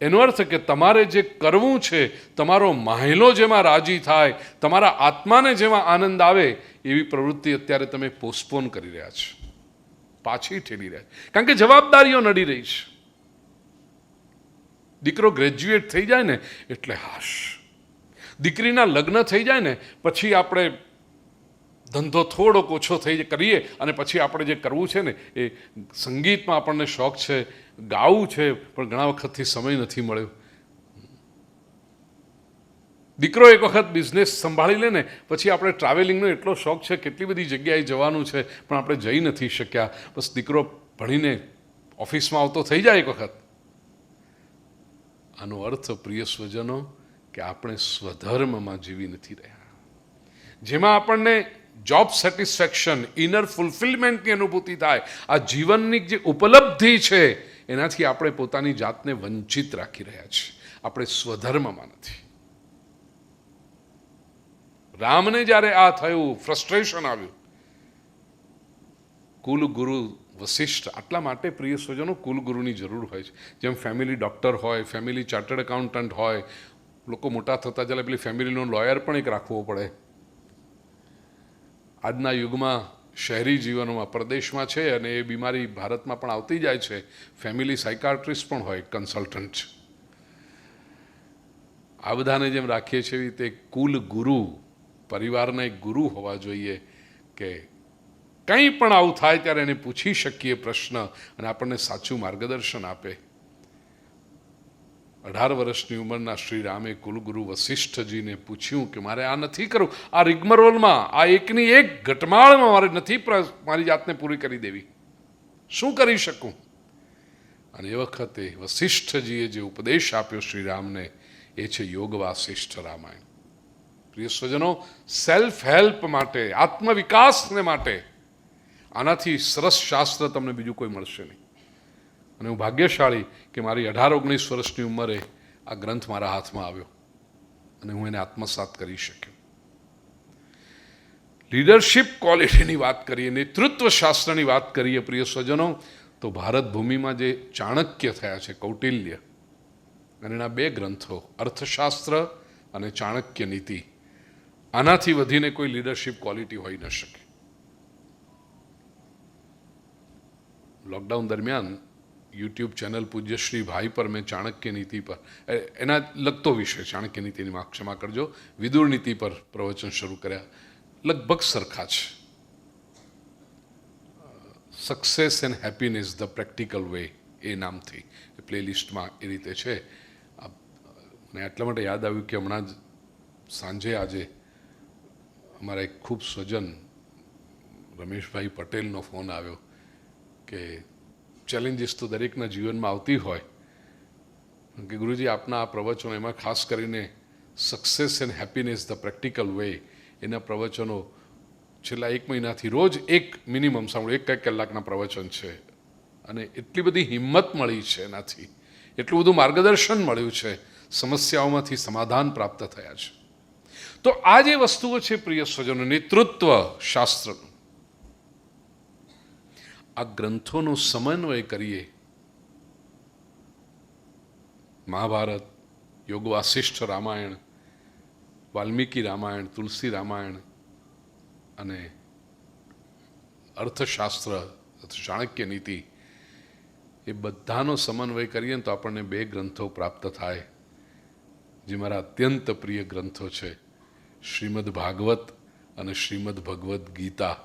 એનો અર્થ કે તમારે જે કરવું છે, તમારો માહિલો જેમાં રાજી થાય, તમારા આત્માને જેમાં આનંદ આવે, એવી પ્રવૃત્તિ અત્યારે તમે પોસ્ટપોન કરી રહ્યા છો, પાછી ઠેલી રહ્યા છો, કારણ કે જવાબદારીઓ નડી રહી છે. દીકરો ગ્રેજ્યુએટ થઈ જાય ને એટલે હાશ, દીકરીના લગ્ન થઈ જાય ને પછી આપણે ધંધો થોડોક ઓછો કરીએ, અને પછી આપણે જે કરવું છે ને એ સંગીતમાં આપણને શોખ છે, ગાવું છે, પણ ઘણા વખતથી સમય નથી મળ્યો. દીકરો એક વખત બિઝનેસ સંભાળી લે ને પછી આપણે ટ્રાવેલિંગનો એટલો શોખ છે, કેટલી બધી જગ્યાએ જવાનું છે, પણ આપણે જઈ નથી શક્યા. બસ દીકરો ભણીને ઓફિસમાં આવતો થઈ જાય એક વખત. આનો અર્થ પ્રિય સ્વજનો કે આપણે સ્વધર્મમાં જીવી નથી રહ્યા, જેમાં આપણને જોબ સેટિસ્ફેક્શન, ઇનર ફુલફિલમેન્ટની અનુભૂતિ થાય. આ જીવનની જે ઉપલબ્ધિ છે એનાથી આપણે પોતાની જાતને વંચિત રાખી રહ્યા છીએ, આપણે સ્વધર્મમાં નથી. રામને જ્યારે આ થયું, ફ્રસ્ટ્રેશન આવ્યું, કુલગુરુ વશિષ્ઠ, આટલા માટે પ્રિય સ્વજનો કુલગુરુની જરૂર હોય છે. જેમ ફેમિલી ડૉક્ટર હોય, ફેમિલી ચાર્ટર્ડ એકાઉન્ટન્ટ હોય, લોકો મોટા થતા ચાલે પેલી ફેમિલીનો લોયર પણ એક રાખવો પડે. આજના યુગમાં શહેરી જીવનમાં પ્રદેશમાં છે, અને એ બીમારી ભારતમાં પણ આવતી જાય છે, ફેમિલી સાયકાટ્રિસ્ટ પણ હોય, કન્સલ્ટન્ટ. આ બધાને જેમ રાખીએ છીએ એવી રીતે કુલ ગુરુ પરિવારના એક ગુરુ હોવા જોઈએ કે કંઈ પણ આવું થાય ત્યારે એને પૂછી શકીએ પ્રશ્ન અને આપણને સાચું માર્ગદર્શન આપે. 18 વર્ષની ઉંમરના શ્રી રામે કુલગુરુ વશિષ્ઠજીને પૂછ્યું કે મારે આ નથી કરવું, આ rigmarole આ એકની એક ઘટમાળમાં મારે નથી મારી જાતને પૂરી કરી દેવી, શું કરી શકું? અને એ વખતે વશિષ્ઠજીએ જે ઉપદેશ આપ્યો શ્રી રામને એ છે યોગ વાસિષ્ઠ રામાયણ. પ્રિય સ્વજનો, સેલ્ફ હેલ્પ માટે, આત્મવિકાસને માટે આનાથી સરસ શાસ્ત્ર તમને બીજું કોઈ મળશે નહીં. અને હું ભાગ્યશાળી કે મારી 18-19 વર્ષની ઉંમરે આ ગ્રંથ મારા હાથમાં આવ્યો અને હું એને આત્મસાત કરી શક્યો. લીડરશિપ ક્વોલિટીની વાત કરીએ, નેતૃત્વ શાસ્ત્રની વાત કરીએ પ્રિય સ્વજનો, તો ભારત ભૂમિમાં જે ચાણક્ય થયા છે, કૌટિલ્ય, અને એના 2 ગ્રંથો અર્થશાસ્ત્ર અને ચાણક્ય નીતિ, આનાથી વધીને કોઈ લીડરશિપ ક્વોલિટી હોઈ ન શકે. લોકડાઉન દરમિયાન યુટ્યુબ ચેનલ પૂજ્યશ્રી ભાઈ પર મેં ચાણક્ય નીતિ પર, એના લગતો વિષય, ચાણક્ય નીતિની ક્ષમા કરજો, વિદુર નીતિ પર પ્રવચન શરૂ કર્યા. લગભગ સરખા છે. Success and happiness the practical way એ નામથી એ પ્લેલિસ્ટમાં એ રીતે છે. મને એટલા માટે યાદ આવ્યું કે હમણાં જ સાંજે આજે અમારા એક ખૂબ સ્વજન રમેશભાઈ પટેલનો ફોન આવ્યો કે ચેલેન્જીસ તો દરેકના જીવનમાં આવતી હોય કે ગુરુજી આપના આ પ્રવચનો, એમાં ખાસ કરીને success and happiness the practical way, એના પ્રવચનો છેલ્લા 1 મહિનાથી રોજ એક મિનિમમ સાંભળો, 1 કલાકના પ્રવચન છે. અને એટલી બધી હિંમત મળી છે એનાથી, એટલું બધું માર્ગદર્શન મળ્યું છે, સમસ્યાઓમાંથી સમાધાન પ્રાપ્ત થયા છે. તો આ જે વસ્તુઓ છે પ્રિય સ્વજનો, નેતૃત્વ શાસ્ત્રનું, આ ગ્રંથોનો સમન્વય કરીએ, મહાભારત, યોગ વાસિષ્ઠ રામાયણ, વાલ્મીકી રામાયણ, તુલસી રામાયણ અને અર્થશાસ્ત્ર, ચાણક્ય નીતિ, એ બધાનો સમન્વય કરીએ ને તો આપણને 2 ગ્રંથો પ્રાપ્ત થાય, જે મારા અત્યંત પ્રિય ગ્રંથો છે, શ્રીમદ ભાગવત અને શ્રીમદ ભગવદ્ ગીતા.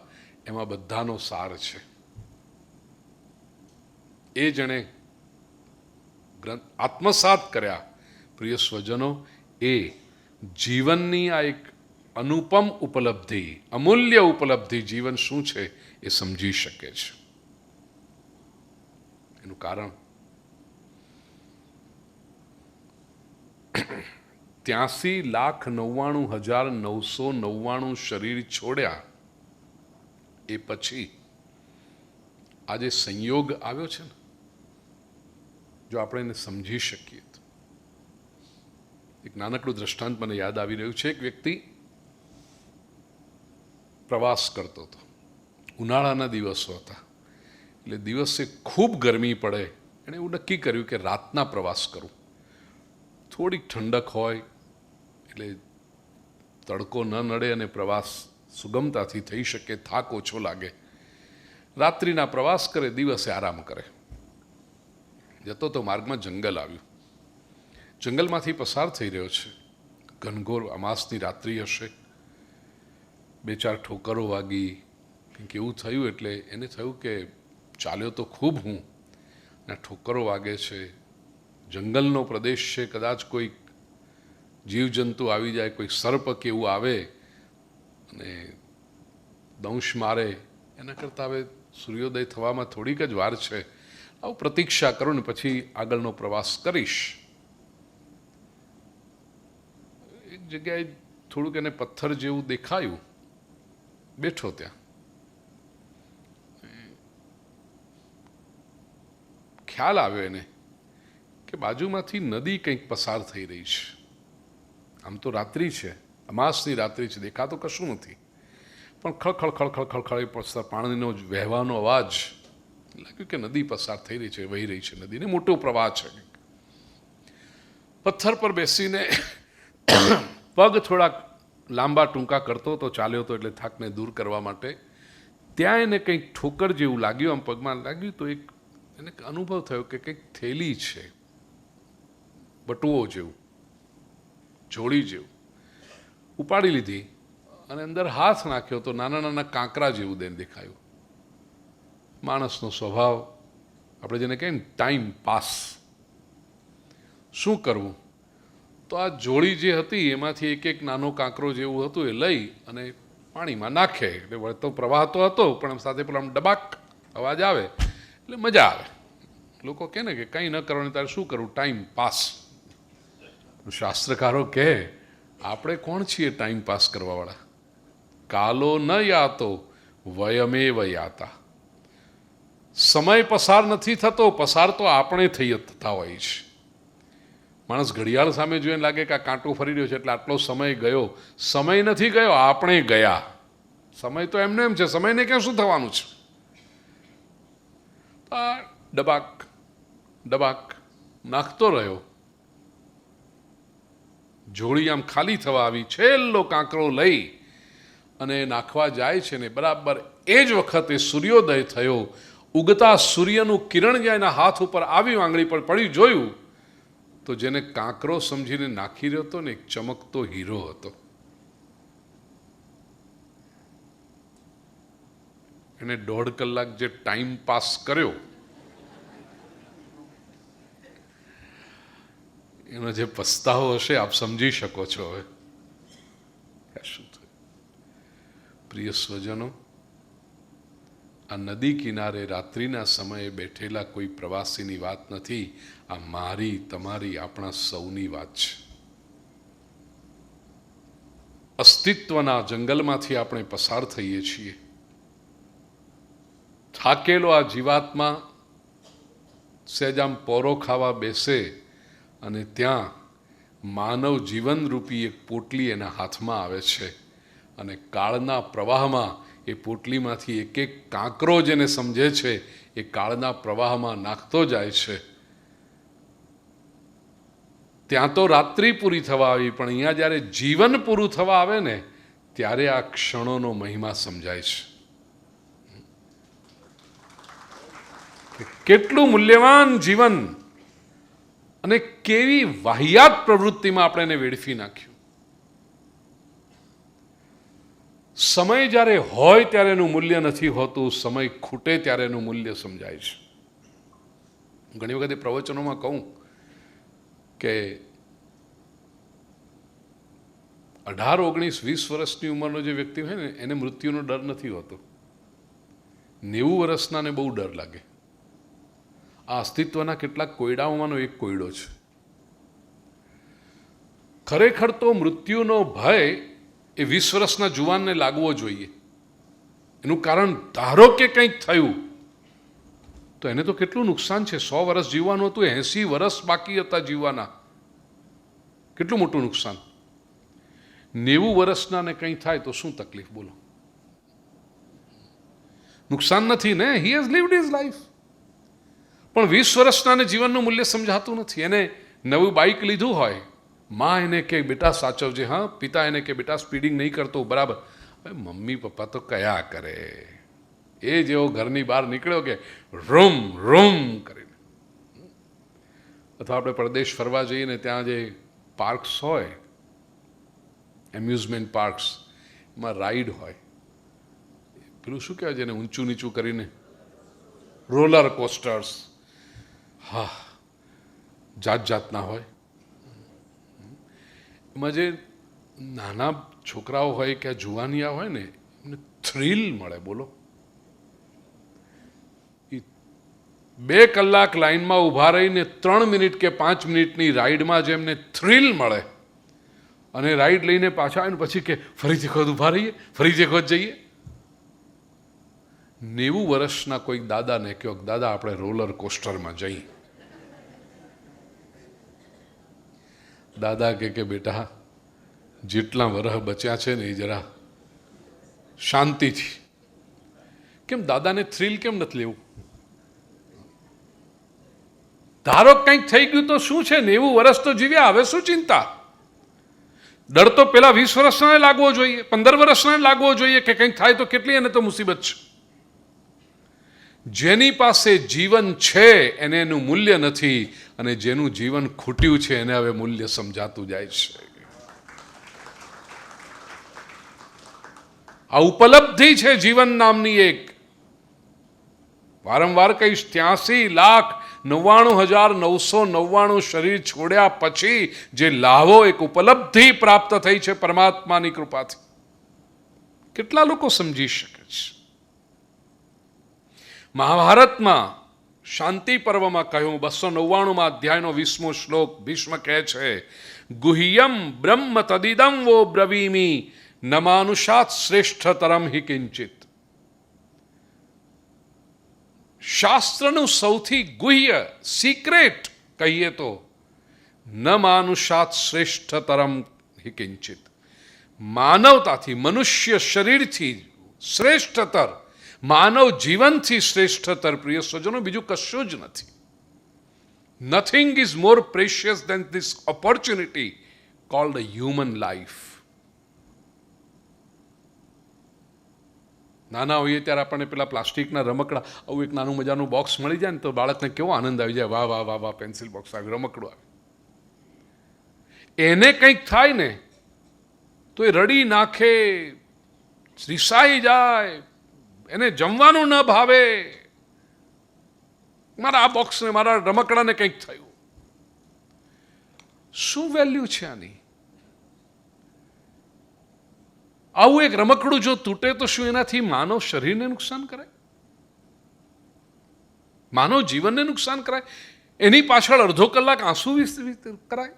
એમાં બધાનો સાર છે. એ જેણે ગ્રંથ આત્મસાત કર્યા પ્રિય સ્વજનો, એ જીવનની આ એક અનુપમ ઉપલબ્ધિ, અમૂલ્ય ઉપલબ્ધિ, જીવન શું છે એ સમજી શકે છે. એનું કારણ 83,99,999 શરીર છોડ્યા એ પછી આ જે સંયોગ આવ્યો છે ને, જો આપણે એને સમજી શકીએ તો, એક નાનકડું દ્રષ્ટાંત મને યાદ આવી રહ્યું છે. એક વ્યક્તિ પ્રવાસ કરતો હતો, ઉનાળાના દિવસો હતા, એટલે દિવસે ખૂબ ગરમી પડે, એણે એવું નક્કી કર્યું કે રાતના પ્રવાસ કરું, થોડીક ઠંડક હોય એટલે તડકો ન નડે અને પ્રવાસ સુગમતાથી થઈ શકે, થાક ઓછો લાગે. રાત્રિના પ્રવાસ કરે, દિવસે આરામ કરે. જતો તો માર્ગમાં જંગલ આવ્યું. જંગલમાંથી પસાર થઈ રહ્યો છે, ઘનઘોર અમાસની રાત્રિ હશે, 2-4 ઠોકરો વાગી, કંઈક એવું થયું. એટલે એને થયું કે ચાલ્યો તો ખૂબ હું, ને ઠોકરો વાગે છે, જંગલનો પ્રદેશ છે, કદાચ કોઈ જીવજંતુ આવી જાય, કોઈ સર્પ કે એવું આવે અને દંશ મારે, એના કરતાં હવે સૂર્યોદય થવામાં થોડીક જ વાર છે, આવું પ્રતીક્ષા કરું ને પછી આગળનો પ્રવાસ કરીશ. એક જગ્યાએ થોડુંક એને પથ્થર જેવું દેખાયું, બેઠો ત્યાં. ખ્યાલ આવ્યો એને કે બાજુમાંથી નદી કંઈક પસાર થઈ રહી છે. આમ તો રાત્રિ છે, અમાસની રાત્રિ છે, દેખાતો કશું નથી, પણ ખળખળ ખળખળ ખળખળ પસાર પાણીનો વહેવાનો અવાજ, લાગ્યું કે નદી પસાર થઈ રહી છે, વહી રહી છે નદીને, મોટો પ્રવાહ છે. પથ્થર પર બેસીને પગ થોડાક લાંબા ટૂંકા કરતો તો, ચાલ્યો તો એટલે થાકને દૂર કરવા માટે. ત્યાં એને કંઈક ઠોકર જેવું લાગ્યું, આમ પગમાં લાગ્યું તો એક એને અનુભવ થયો કે કંઈક થેલી છે, બટુઓ જેવું, જોડી જેવું. ઉપાડી લીધી અને અંદર હાથ નાખ્યો તો નાના નાના કાંકરા જેવું દેખાયું. માણસનો સ્વભાવ, આપણે જેને કહીએ ને ટાઈમ પાસ, શું કરવું? તો આ જોડી જે હતી એમાંથી એક એક નાનો કાંકરો જેવું હતું એ લઈ અને પાણીમાં નાખે એટલે વળતો પ્રવાહ તો હતો પણ સાથે પેલા આમ ડબાક અવાજ આવે એટલે મજા આવે. લોકો કહે ને કે કંઈ ન કરવાનું તારે શું કરવું? Time pass. શાસ્ત્રકારો કહે આપણે કોણ છીએ ટાઈમ પાસ કરવાવાળા? કાલો ન યાતો વયમેવ યાતા. સમય પસાર નથી થતો, પસાર તો આપણે થતા હોય છે. માણસ ઘડિયાળ સામે જોઈને લાગે કે આ કાંટો ફરી રહ્યો છે એટલે આટલો સમય ગયો. સમય નથી ગયો, આપણે ગયા. સમય તો એમને એમ છે, સમયને ક્યાં શું થવાનું છે? આ ડબાક ડબાક નાખતો રહ્યો. જોડી આમ ખાલી થવા આવી, છેલ્લો કાંકરો લઈ અને નાખવા જાય છે ને બરાબર એ જ વખતે સૂર્યોદય થયો. ઉગતા સૂર્યનું કિરણ જ્યાં એના હાથ ઉપર આવ્યું, આંગળી પર પડ્યું, જોયું તો જેને કાંકરો સમજીને નાખી રહ્યો હતો ને એક ચમકતો હીરો હતો. એને 1.5 કલાક જે ટાઈમ પાસ કર્યો એનો જે પસ્તાવો હશે આપ સમજી શકો છો. હવે શું થયું? પ્રિય સ્વજનો, આ નદી કિનારે રાત્રિના સમયે બેઠેલા કોઈ પ્રવાસીની વાત નથી, આ મારી, તમારી, આપણા સૌની વાત છે. અસ્તિત્વના જંગલમાંથી આપણે પસાર થઈએ છીએ. થાકેલો આ જીવાત્મા સહેજામ પોરો ખાવા બેસે અને ત્યાં માનવ જીવનરૂપી એક પોટલી એના હાથમાં આવે છે અને કાળના પ્રવાહમાં એ પોટલીમાંથી એક એક કાંકરો જેને સમજે છે એ કાળના પ્રવાહમાં નાખતો જાય છે. ત્યાં તો રાત્રિ પૂરી થવા આવી, પણ અહીંયા જ્યારે જીવન પૂરું થવા આવે ને ત્યારે આ ક્ષણોનો મહિમા સમજાય છે. કેટલું મૂલ્યવાન જીવન અને કેવી વાહિયાત પ્રવૃત્તિમાં આપણે એને વેડફી નાખ્યું. સમય જ્યારે હોય ત્યારે એનું મૂલ્ય નથી હોતું, સમય ખૂટે ત્યારે એનું મૂલ્ય સમજાય છે. ઘણી વખત પ્રવચનોમાં કહું કે 18, 19, 20 વર્ષની ઉંમરનો જે વ્યક્તિ હોય ને એને મૃત્યુનો ડર નથી હોતો. 90 વર્ષનાને બહુ ડર લાગે. આ અસ્તિત્વના કેટલાક કોયડાઓમાંનો એક કોયડો છે. ખરેખર તો મૃત્યુનો ભય એ 20 વર્ષના જુવાનને લાગવો જોઈએ. એનું કારણ ધારો કે કંઈક થયું તો એને તો કેટલું નુકસાન છે. 100 વર્ષ જીવવાનું હતું, 80 વર્ષ બાકી હતા જીવવાના. કેટલું મોટું નુકસાન. 90 વર્ષનાને કંઈ થાય તો શું તકલીફ બોલો? નુકસાન નથી ને, હી હેઝ લિવ્ડ હિઝ લાઈફ. પણ 20 વર્ષનાને જીવનનું મૂલ્ય સમજાતું નથી. એને નવું બાઇક લીધું હોય, માં એને કે બેટા સાચવજે, હા, પિતા એને કે બેટા સ્પીડિંગ નહીં કરતો, બરાબર. હવે મમ્મી પપ્પા તો કયા કરે. એ જેવો ઘરની બહાર નીકળ્યો કે રૂમ રૂમ કરીને. અથવા આપણે પ્રદેશ ફરવા જઈએ ને ત્યાં જે પાર્ક્સ હોય, એમ્યુઝમેન્ટ પાર્ક્સ, એમાં રાઈડ હોય, પેલું શું કહેવાય જેને ઊંચું નીચું કરીને, રોલર કોસ્ટર્સ. હા, જાત જાતના હોય. એમાં જે નાના છોકરાઓ હોય કે જુવાનિયા હોય ને એમને થ્રિલ મળે. બોલો, 2 કલાક લાઈનમાં ઊભા રહીને 3 મિનિટ કે 5 મિનિટની રાઈડમાં જે એમને થ્રિલ મળે અને રાઈડ લઈને પાછા આવીને પછી કે ફરીથી ખોદ ઊભા રહીએ, ફરીથી ખોદ જઈએ. 90 વર્ષના કોઈક દાદાને કહો દાદા આપણે રોલર કોસ્ટરમાં જઈએ. દાદા કે બેટા જેટલા વરહ બચ્યા છે ને એ જરા શાંતિથી. કેમ દાદાને થ્રિલ કેમ નથી લેવું? ધારો કંઈક થઈ ગયું તો શું છે, 90 વર્ષ તો જીવ્યા, હવે શું ચિંતા? ડર તો પેલા 20 વર્ષના લાગવો જોઈએ, 15 વર્ષના લાગવો જોઈએ કે કંઈક થાય તો કેટલી એને તો મુસીબત છે. જેની પાસે જીવન છે એને એનું મૂલ્ય નથી, અને જેનું જીવન ખૂટ્યું છે એને હવે મૂલ્ય સમજાતું જાય છે. આ ઉપલબ્ધિ છે જીવન નામની એક. વારંવાર કહીશ, 83,99,999 શરીર છોડ્યા પછી જે લાભો, એક ઉપલબ્ધિ પ્રાપ્ત થઈ છે પરમાત્માની કૃપાથી, કેટલા લોકો સમજી શકે છે? મહાભારતમાં શાંતિ પર્વમાં કહ્યું, 299 અધ્યાયનો 20મો શ્લોક, ભીષ્મ કહે છે, ગુહ્યમ બ્રહ્મ તદિદમ વો બ્રવીમી ન માનુષાત શ્રેષ્ઠતરમ હિ કિંચિત. શાસ્ત્રનું સૌથી ગુહ્ય, સિક્રેટ કહીએ તો ન માનુષાત શ્રેષ્ઠતરમ હિ કિંચિત. માનવતાથી, મનુષ્ય શરીરથી શ્રેષ્ઠતર, માનવ જીવનથી શ્રેષ્ઠતર, પ્રિય સ્વજનો, બીજું કશું જ નથી. Nothing is more precious then this opportunity cold a human life. નાના હોઈએ ત્યારે આપણને પેલા પ્લાસ્ટિકના રમકડા, આવું એક નાનું મજાનું બોક્સ મળી જાય ને તો બાળકને કેવો આનંદ આવી જાય, વાહ વાહ વાહ વાહ, પેન્સિલ બોક્સ આવ્યું, રમકડું આવ્યું. એને કંઈક થાય ને તો એ રડી નાખે, રિસાઈ જાય, એને જમવાનું ન ભાવે, મારા આ બોક્સને, મારા રમકડાને કંઈક થયું. શું વેલ્યુ છે આની? આવું એક રમકડું જો તૂટે તો શું એનાથી માનવ શરીરને નુકસાન કરાય? માનવ જીવનને નુકસાન કરાય? એની પાછળ અડધો કલાક આંસુ કરાય?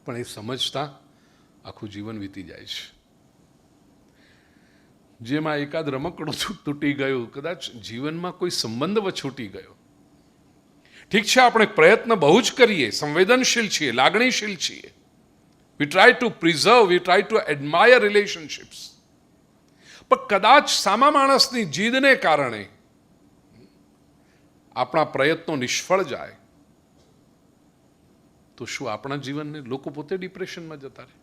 પણ એ સમજતા આખું જીવન વીતી જાય છે. જેમાં એકાદ રમકડું તૂટી ગયું, કદાચ જીવનમાં કોઈ સંબંધ વછૂટી ગયો. ઠીક છે, આપણે પ્રયત્ન બહુ જ કરીએ, સંવેદનશીલ છીએ, લાગણીશીલ છીએ. We try to preserve, we try to admire relationships. પણ કદાચ સામા માણસની જીદને કારણે આપણા પ્રયત્નો નિષ્ફળ જાય તો શું આપણા જીવનને લોકો પોતે ડિપ્રેશનમાં જતા રહે?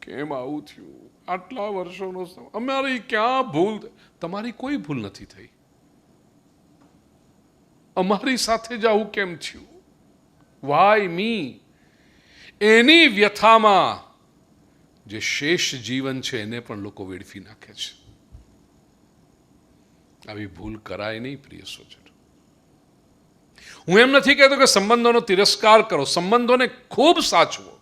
કેમ આવું થયું? આટલા વર્ષોનો અમારી ક્યાં ભૂલ? તમારી કોઈ ભૂલ નથી થઈ. અમારી સાથે જ આવું કેમ થયું? વાય મી? એની વ્યથામાં જે શેષ જીવન છે એને પણ લોકો વેડફી નાખે છે. આવી ભૂલ કરાય નહીં, પ્રિય સ્વજન. હું એમ નથી કહેતો કે સંબંધોનો તિરસ્કાર કરો, સંબંધોને ખૂબ સાચવો,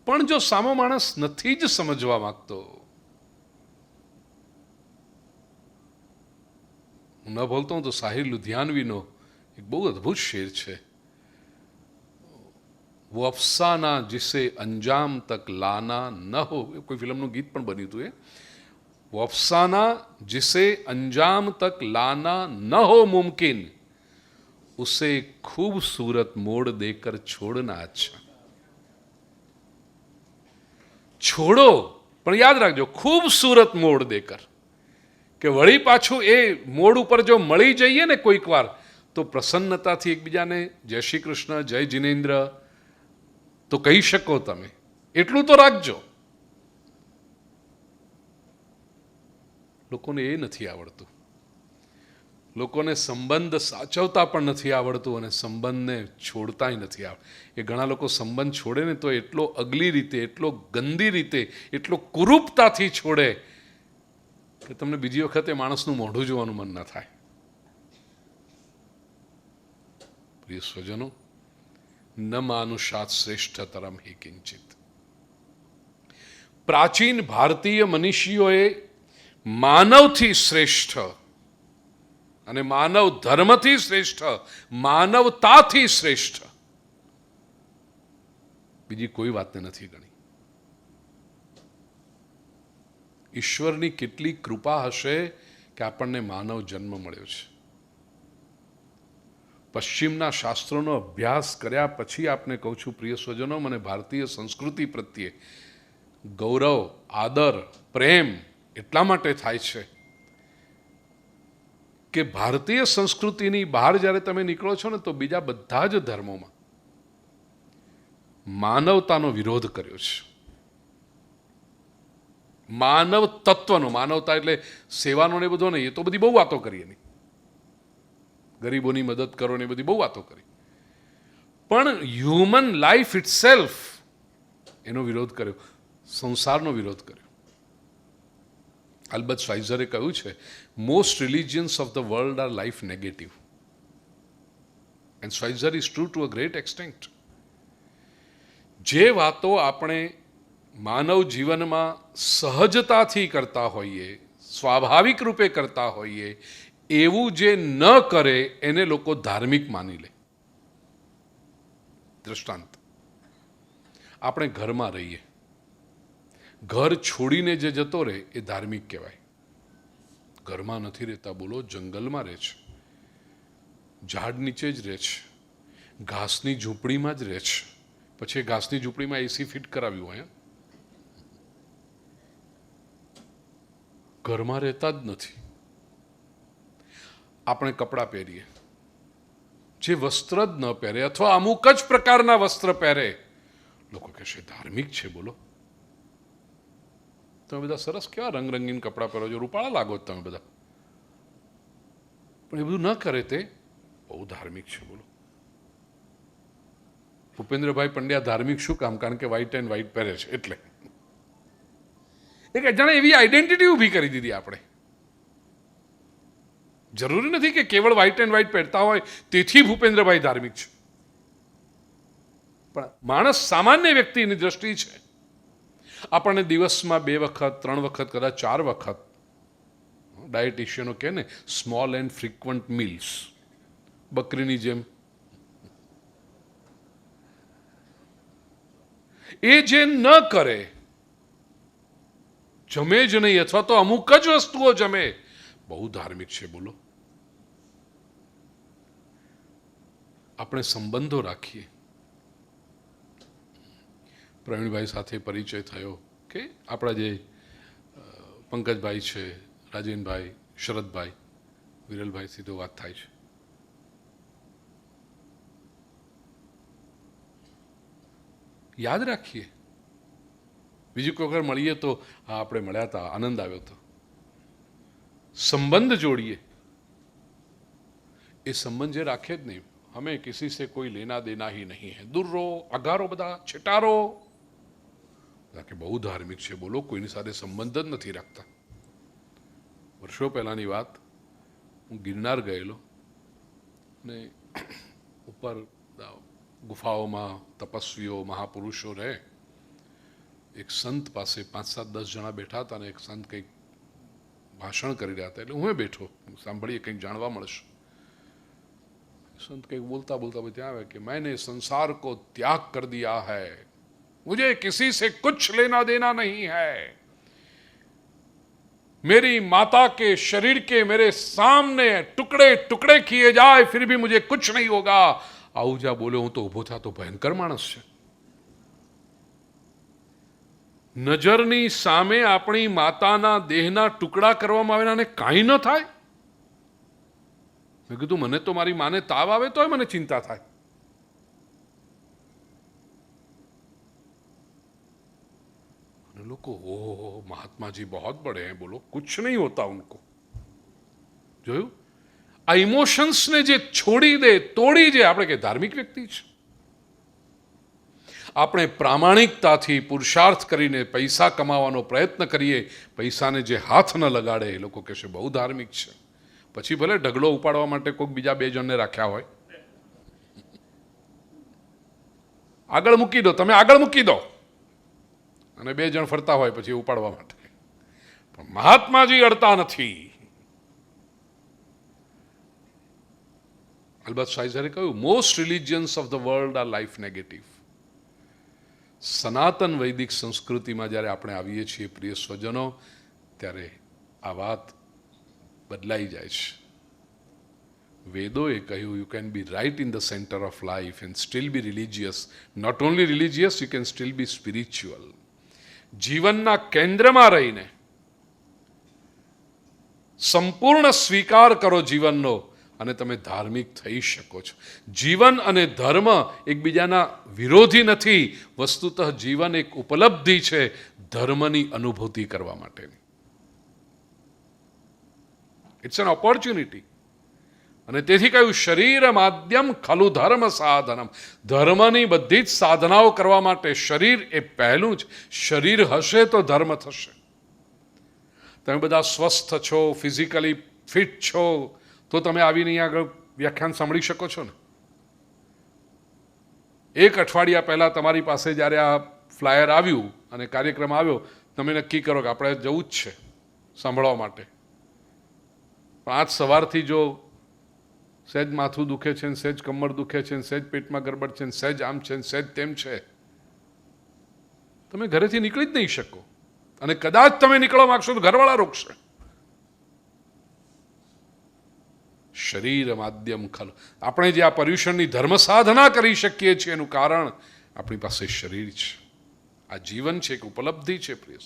પણ જો સામો માણસ નથી જ સમજવા માંગતો, હું ન બોલતો હું તો સાહિર લુધિયાનવીનો એક બહુ અદ્ભુત શેર છે, वो अफसाना जिसे अंजाम तक लाना न हो, कोई फिल्मનું ગીત પણ બન્યું હતું. वो अफसाना जिसे अंजाम तक लाना न हो मुमकिन, उसे खूबसूरत मोड़ देकर छोड़ना अच्छा. છોડો, પણ યાદ રાખજો, ખૂબસૂરત મોડ દેકર, કે વળી પાછું એ મોડ ઉપર જો મળી જઈએ ને કોઈક વાર તો પ્રસન્નતાથી એકબીજાને જય શ્રી કૃષ્ણ, જય જિનેન્દ્ર તો કહી શકો તમે. એટલું તો રાખજો. લોકોને એ નથી આવડતું. લોકોને સંબંધ સાચવતા પણ નથી આવડતું અને સંબંધને છોડતાય નથી આવડતું. એ ઘણા લોકો સંબંધ છોડે ને તો એટલો અગલી રીતે, એટલો ગંદી રીતે, એટલો કુરૂપતાથી છોડે કે તમને બીજી વખતે માણસનું મોઢું જોવાનું મન ન થાય. પ્રિય સ્વજનો, ન માનુષાત શ્રેષ્ઠતરમ હિ કિંચિત. પ્રાચીન ભારતીય મનીષીઓએ માનવથી શ્રેષ્ઠ અને માનવ ધર્મથી શ્રેષ્ઠ, માનવતાથી શ્રેષ્ઠ બીજી કોઈ વાતને નથી ગણી. ઈશ્વરની કેટલી કૃપા હશે કે આપણને માનવ જન્મ મળ્યો છે. પશ્ચિમના શાસ્ત્રોનો અભ્યાસ કર્યા પછી આપને કહું છું, પ્રિય સ્વજનો, મને ભારતીય સંસ્કૃતિ પ્રત્યે ગૌરવ, આદર, પ્રેમ એટલા માટે થાય છે કે ભારતીય સંસ્કૃતિની બહાર જ્યારે તમે નીકળો છો ને તો બીજા બધા જ ધર્મોમાં માનવતાનો વિરોધ કર્યો છે. માનવ તત્વનો, માનવતા એટલે સેવાનો ને બધો નહીં, એ તો બધી બહુ વાતો કરી, એની ગરીબોની મદદ કરો ને બધી બહુ વાતો કરી, પણ હ્યુમન લાઈફ ઇટસેલ્ફ, એનો વિરોધ કર્યો, સંસારનો વિરોધ કર્યો. અલબત્ત શ્વાઇઝરે કહ્યું છે most religions of the world are life negative, and શ્વાઇઝર is true to a great extent. જે વાતો આપણે માનવ જીવનમાં સહજતાથી કરતા હોઈએ, સ્વાભાવિક રૂપે કરતા હોઈએ, એવું જે ન કરે એને લોકો ધાર્મિક માની લે. દ્રષ્ટાંત, આપણે ઘરમાં રહીએ, ઘર છોડીને જે જતો રહે એ ધાર્મિક કહેવાય. ઘરમાં નથી રહેતા, બોલો, જંગલમાં રહે છે, ઝાડ નીચે જ રહે છે, ઘાસની ઝૂંપડીમાં જ રહે છે, પછી એ ઘાસની ઝૂંપડીમાં એસી ફિટ કરાવ્યું હોય, ઘરમાં રહેતા જ નથી. આપણે કપડાં પહેરીએ, જે વસ્ત્ર જ ન પહેરે અથવા અમુક જ પ્રકારના વસ્ત્ર પહેરે, લોકો કહેશે ધાર્મિક છે. બોલો, તમે બધા સરસ કેવા રંગરંગીન કપડાં પહેરો છો, રૂપાળા લાગો તમે બધા, પણ એ બધું ન કરે તે બહુ ધાર્મિક છે. બોલો, ભૂપેન્દ્રભાઈ પંડ્યા ધાર્મિક શું કામ? કારણ કે વ્હાઈટ એન્ડ વ્હાઈટ પહેરે છે એટલે. એક જાણે એવી આઈડેન્ટિટી ઊભી કરી દીધી આપણે. જરૂરી નથી કે કેવળ વ્હાઈટ એન્ડ વ્હાઈટ પહેરતા હોય તેથી ભૂપેન્દ્રભાઈ ધાર્મિક છે, પણ માણસ સામાન્ય વ્યક્તિની દ્રષ્ટિ છે. આપણને દિવસમાં 2 વખત 3 વખત કદાચ 4 વખત ડાયટિશિયનો કહે ને સ્મોલ એન્ડ ફ્રીક્વન્ટ મીલ્સ, બકરીની જેમ. એ જે ન કરે, જમે જ નહીં અથવા તો અમુક જ વસ્તુઓ જમે, બહુ ધાર્મિક છે. બોલો, આપણે સંબંધો રાખીએ. પ્રવીણભાઈ સાથે પરિચય થયો કે આપણા જે પંકજભાઈ છે, રાજેનભાઈ, શરદભાઈ, વિરલભાઈ સીધો વાત થાય છે. યાદ રાખીએ, બીજી કોઈ વખત મળીએ તો હા આપણે મળ્યા હતા, આનંદ આવ્યો હતો. સંબંધ જોડીએ. એ સંબંધ જે રાખે જ નહીં, હमें किसी से कोई लेना देना ही नहीं है, दूर રહો, અગારો, બધા છેટારો, કે બહુ ધાર્મિક છે. બોલો, કોઈની સાથે સંબંધ જ નથી રાખતા. વર્ષો પહેલાની વાત, હું ગિરનાર ગયેલો ને ઉપર ગુફાઓમાં તપસ્વીઓ, મહાપુરુષો રહે. એક સંત પાસે 5-7-10 જણા બેઠા હતા ને એક સંત કંઈક ભાષણ કરી રહ્યા હતા, એટલે હું બેઠો સાંભળીએ, કંઈક જાણવા મળશે. संत के बोलता बोलता बताया है कि मैंने संसार को त्याग कर दिया है, मुझे किसी से कुछ लेना देना नहीं है, मेरी माता के शरीर के मेरे सामने टुकड़े टुकड़े किए जाए फिर भी मुझे कुछ नहीं होगा. આવું જા બોલ્યો, હું તો ઊભો થા તો ભયંકર માણસ છે. નજરની સામે આપણી માતાના દેહના ટુકડા કરવામાં આવે અને કાંઈ ન થાય. મેં કીધું મને તો મારી માને તાવ આવે તોય મને ચિંતા થાય. અને લોકો ઓહો महात्मा जी बहुत बड़े हैं, बोलो कुछ नहीं होता उनको. જોયું, આ ઇમોશન્સને જે છોડી દે, તોડી દે, આપણે કે ધાર્મિક વ્યક્તિ છે. આપણે પ્રામાણિકતાથી પુરુષાર્થ કરીને પૈસા કમાવાનો પ્રયત્ન કરીએ, પૈસાને જે હાથ ન લગાડે, એ લોકો કહેશે બહુ ધાર્મિક છે. પછી ભલે ઢગલો ઉપાડવા માટે કોઈક બીજા 2 જણને રાખ્યા હોય, આગળ મૂકી દો, તમે આગળ મૂકી દો, અને 2 જણ ફરતા હોય પછી ઉપાડવા માટે. પણ મહાત્માજી અડતા નથી. અલબત્ત શ્વાઇઝરે કહ્યું most religions of the world are life negative. સનાતન વૈદિક સંસ્કૃતિમાં જ્યારે આપણે આવીએ છીએ પ્રિય સ્વજનો, ત્યારે આ વાત બદલાઈ જાય છે. વેદોએ કહ્યું you can be right in the centre of life and still be religious. Not only religious, you can still be spiritual. જીવનના કેન્દ્રમાં રહીને સંપૂર્ણ સ્વીકાર કરો જીવનનો અને તમે ધાર્મિક થઈ શકો છો. જીવન અને ધર્મ એકબીજાના વિરોધી નથી. વસ્તુતઃ જીવન એક ઉપલબ્ધિ છે ધર્મની અનુભૂતિ કરવા માટેની. It's an opportunity. અને તેથી કહ્યું શરીર માધ્યમ ખલુ ધર્મ સાધનમ. ધર્મની બધી જ સાધનાઓ કરવા માટે શરીર એ પહેલું જ. શરીર હશે તો ધર્મ થશે. તમે બધા સ્વસ્થ છો, ફિઝિકલી ફિટ છો, તો તમે આવીને અહીંયા આગળ વ્યાખ્યાન સાંભળી શકો છો ને. એક અઠવાડિયા પહેલાં તમારી પાસે જ્યારે આ ફ્લાયર આવ્યું અને કાર્યક્રમ આવ્યો, તમે નક્કી કરો કે આપણે જવું જ છે સાંભળવા માટે. પણ આજ સવારથી જો સહેજ માથું દુખે છે ને સહેજ કમર દુખે છે ને સહેજ પેટમાં ગરબડ છે ને સહેજ આમ છે ને સહેજ તેમ છે, તમે ઘરેથી નીકળી જ નહીં શકો. અને કદાચ તમે નીકળવા માંગશો તો ઘરવાળા રોકશે. શરીર માધ્યમ ખલ. આપણે જે આ પર્યુષણની ધર્મ સાધના કરી શકીએ છીએ એનું કારણ આપણી પાસે શરીર છે. આ જીવન છે, એક ઉપલબ્ધિ છે પ્રિય.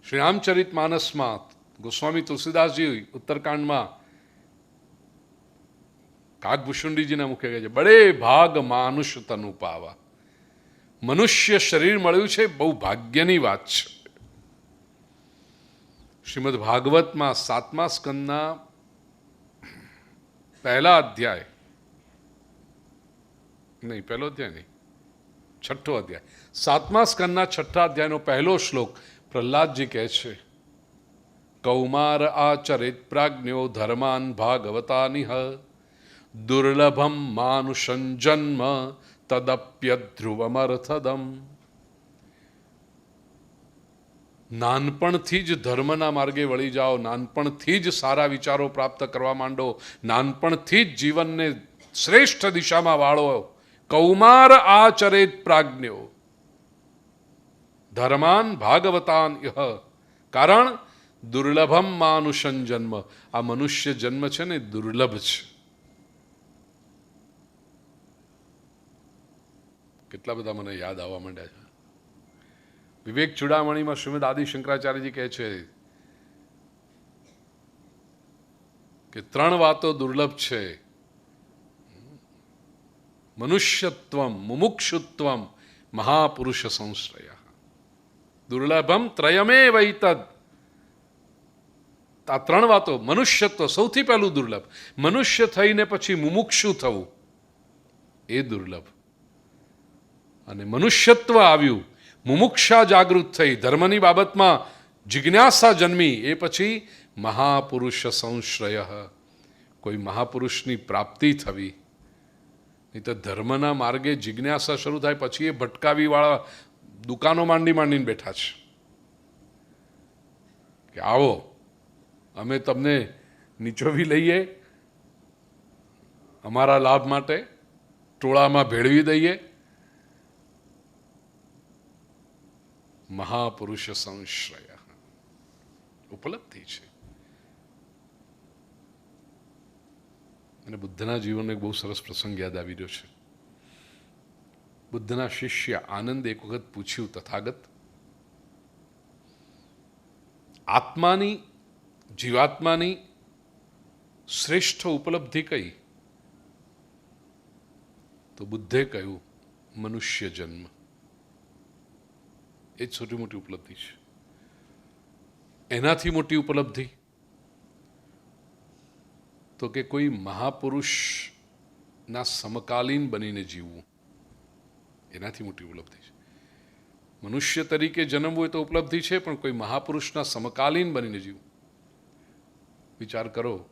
શ્રી રામચરિત માનસમાં ગોસ્વામી તુલસીદાસજી ઉત્તરકાંડમાં કાગભૂષુંડીજીના મુખે કહે છે, બડે ભાગ માનુષ તનુ પાવા. મનુષ્ય શરીર મળ્યું છે, બહુ ભાગ્યની વાત છે. શ્રીમદ ભાગવતમાં 7મા સ્કંદના પહેલા અધ્યાય નહીં, પહેલો અધ્યાય નહીં, 6ઠ્ઠો અધ્યાય, 7મા સ્કંદના 6ઠ્ઠા અધ્યાયનો પહેલો શ્લોક પ્રહલાદજી કહે છે, કૌમાર આચરિત પ્રાજ્ઞો ધર્માન ભાગવતાનિહ દુર્લભમ માનુષં જન્મ તદપ્યધ્રુવમર્થદમ. નાનપણથી જ ધર્મના માર્ગે વળી જાઓ, નાનપણથી જ સારા વિચારો પ્રાપ્ત કરવા માંડો, નાનપણથી જ જીવનને શ્રેષ્ઠ દિશામાં વાળો. કૌમાર આચરેત પ્રાજ્ઞો ધર્માન ભાગવતાન યહ. કારણ દુર્લભમ માનુષન જન્મ. આ મનુષ્ય જન્મ છે ને દુર્લભ છે. કેટલા બધા મને યાદ આવવા માંડ્યા છે. વિવેક ચૂડામણીમાં શ્રીમદ આદિ શંકરાચાર્યજી કહે છે કે 3 વાતો દુર્લભ છે: મનુષ્યત્વમ, મુમુક્ષુત્વમ, મહાપુરુષ સંશ્રય. દુર્લભમ ત્રયમેવૈતદ. આ 3 વાતો. મનુષ્યત્વ સૌથી પહેલું દુર્લભ. મનુષ્ય થઈને પછી મુમુક્ષુ થવું એ દુર્લભ. અને મનુષ્યત્વ આવ્યું, મુમુક્ષા જાગૃત થઈ, ધર્મની બાબતમાં જિજ્ઞાસા જન્મી, એ પછી મહાપુરુષ સંશ્રય, કોઈ મહાપુરુષની પ્રાપ્તિ થવી. નહીં તો ધર્મના માર્ગે જિજ્ઞાસા શરૂ થાય પછી એ ભટકાવીવાળા દુકાનો માંડીને બેઠા છે કે આવો અમે તમને નીચોવી લઈએ, અમારા લાભ માટે ટોળામાં ભેળવી દઈએ. મહાપુરુષ સંશ્રય ઉપલબ્ધિ છે. અને બુદ્ધના જીવનનો એક બહુ સરસ પ્રસંગ યાદ આવી રહ્યો છે. બુદ્ધના શિષ્ય આનંદ એક વખત પૂછ્યું, તથાગત, આત્માની, જીવાત્માની શ્રેષ્ઠ ઉપલબ્ધિ કઈ? તો બુદ્ધે કહ્યું, મનુષ્ય જન્મ. એ જ સૌથી મોટી ઉપલબ્ધિ છે. એનાથી મોટી ઉપલબ્ધિ તો કે કોઈ મહાપુરુષના સમકાલીન બનીને જીવવું, એનાથી મોટી ઉપલબ્ધિ છે. મનુષ્ય તરીકે જન્મવું હોય તો ઉપલબ્ધિ છે, પણ કોઈ મહાપુરુષના સમકાલીન બનીને જીવવું. વિચાર કરો,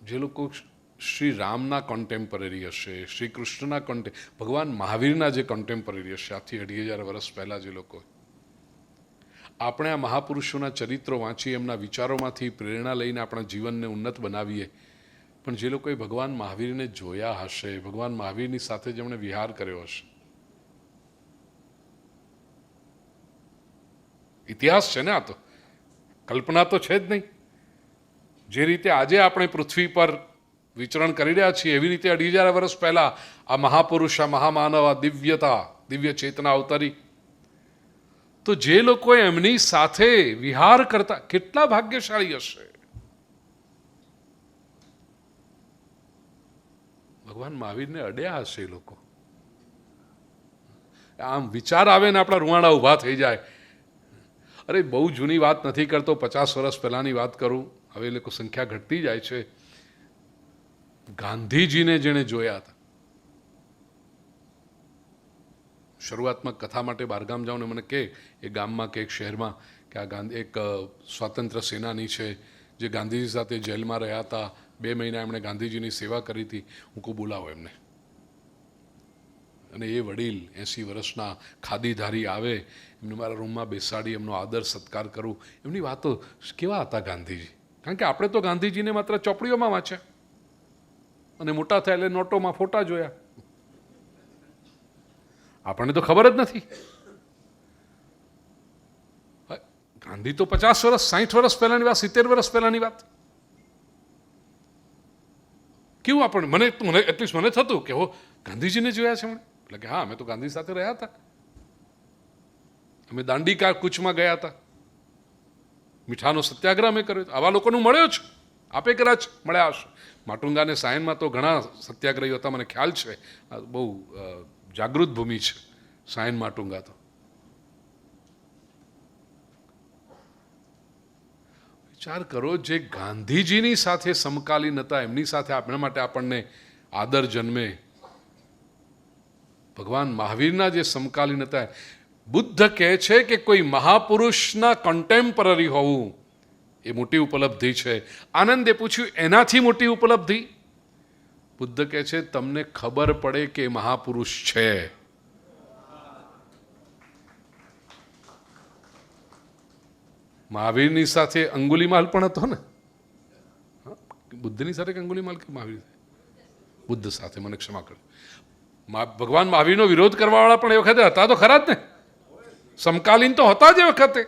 જે લોકો શ્રી રામના કોન્ટેમ્પરરી હશે, શ્રી કૃષ્ણના ભગવાન મહાવીરના જે કોન્ટેમ્પરરી હશે, આજથી 2500 વર્ષ પહેલાં જે લોકો, આપણે આ મહાપુરુષોના ચરિત્રો વાંચી એમના વિચારોમાંથી પ્રેરણા લઈને આપણા જીવનને ઉન્નત બનાવીએ. પણ જે લોકોએ ભગવાન મહાવીરને જોયા હશે, ભગવાન મહાવીરની સાથે જેમણે વિહાર કર્યો હશે, ઇતિહાસ છે ને, આ તો કલ્પના તો છે જ નહીં. જે રીતે આજે આપણે પૃથ્વી પર વિચરણ કરી રહ્યા છીએ, એવી રીતે 2500 વર્ષ પહેલા આ મહાપુરુષ, આ મહામાનવ, આ દિવ્યતા, દિવ્ય ચેતના અવતરી. તો જે લોકો એમની સાથે વિહાર કરતા, કેટલા ભાગ્યશાળી હશે. ભગવાન મહાવીરને અડ્યા હશે એ લોકો. આમ વિચાર આવે ને આપણા રૂવાડા ઊભા થઈ જાય. અરે બહુ જૂની વાત નથી કરતો, 50 વર્ષ પહેલાંની વાત કરું. હવે એ લોકો સંખ્યા ઘટતી જાય છે. ગાંધીજીને જેણે જોયા હતા, શરૂઆતમાં કથા માટે બહારગામ જાઉં ને મને કે એ ગામમાં કે એક શહેરમાં કે આ ગાંધી એક સ્વાતંત્ર્ય સેનાની છે જે ગાંધીજી સાથે જેલમાં રહ્યા હતા, 2 મહિના એમણે ગાંધીજીની સેવા કરી હતી. હું કહું બોલાવો એમને. અને એ વડીલ 80 વર્ષના ખાદીધારી આવે, એમને મારા રૂમમાં બેસાડી એમનો આદર સત્કાર કરું. એમની વાતો કેવા હતા ગાંધીજી. કારણ કે આપણે તો ગાંધીજીને માત્ર ચોપડીઓમાં વાંચ્યા અને મોટા થયા એટલે નોટોમાં ફોટા જોયા. આપણને તો ખબર જ નથી. ગાંધી તો 50 વર્ષ 60 વર્ષ પહેલાની વાત, 70 વર્ષ પહેલાની વાત. કેવું આપણે મને એટલીસ્ટ મને થતું કે હો ગાંધીજીને જોયા છે મને. એટલે કે હા, અમે તો ગાંધી સાથે રહ્યા હતા, અમે દાંડી કા કૂચમાં ગયા હતા, મીઠાનો સત્યાગ્રહ અમે કર્યો. આવા લોકોનું મળ્યો છે, આપે કદાચ મળ્યા હશે. માટુંગા અને સાયનમાં તો ઘણા સત્યાગ્રહીઓ હતા, મને ખ્યાલ છે. બહુ જાગૃત ભૂમિ છે સાયન માટુંગા. તો વિચાર કરો, જે ગાંધીજીની સાથે સમકાલીન હતા, એમની સાથે આપણા માટે આપણને આદર જન્મે. ભગવાન મહાવીરના જે સમકાલીન હતા, બુદ્ધ કહે છે કે કોઈ મહાપુરુષના કન્ટેમ્પરરી હોવું એ મોટી ઉપલબ્ધિ છે. આનંદે પૂછ્યું એનાથી મોટી ઉપલબ્ધિ? બુદ્ધ કહે છે તમને ખબર પડે કે મહાપુરુષ છે. મહાવીરની સાથે અંગુલીમાલ પણ હતો ને. બુદ્ધની સાથે કે અંગુલીમાલ કે મહાવીર? બુદ્ધ સાથે, મને ક્ષમા કરો. ભગવાન મહાવીરનો વિરોધ કરવાવાળા પણ એ વખતે હતા તો ખરા જ ને. સમકાલીન તો હતા જ એ વખતે.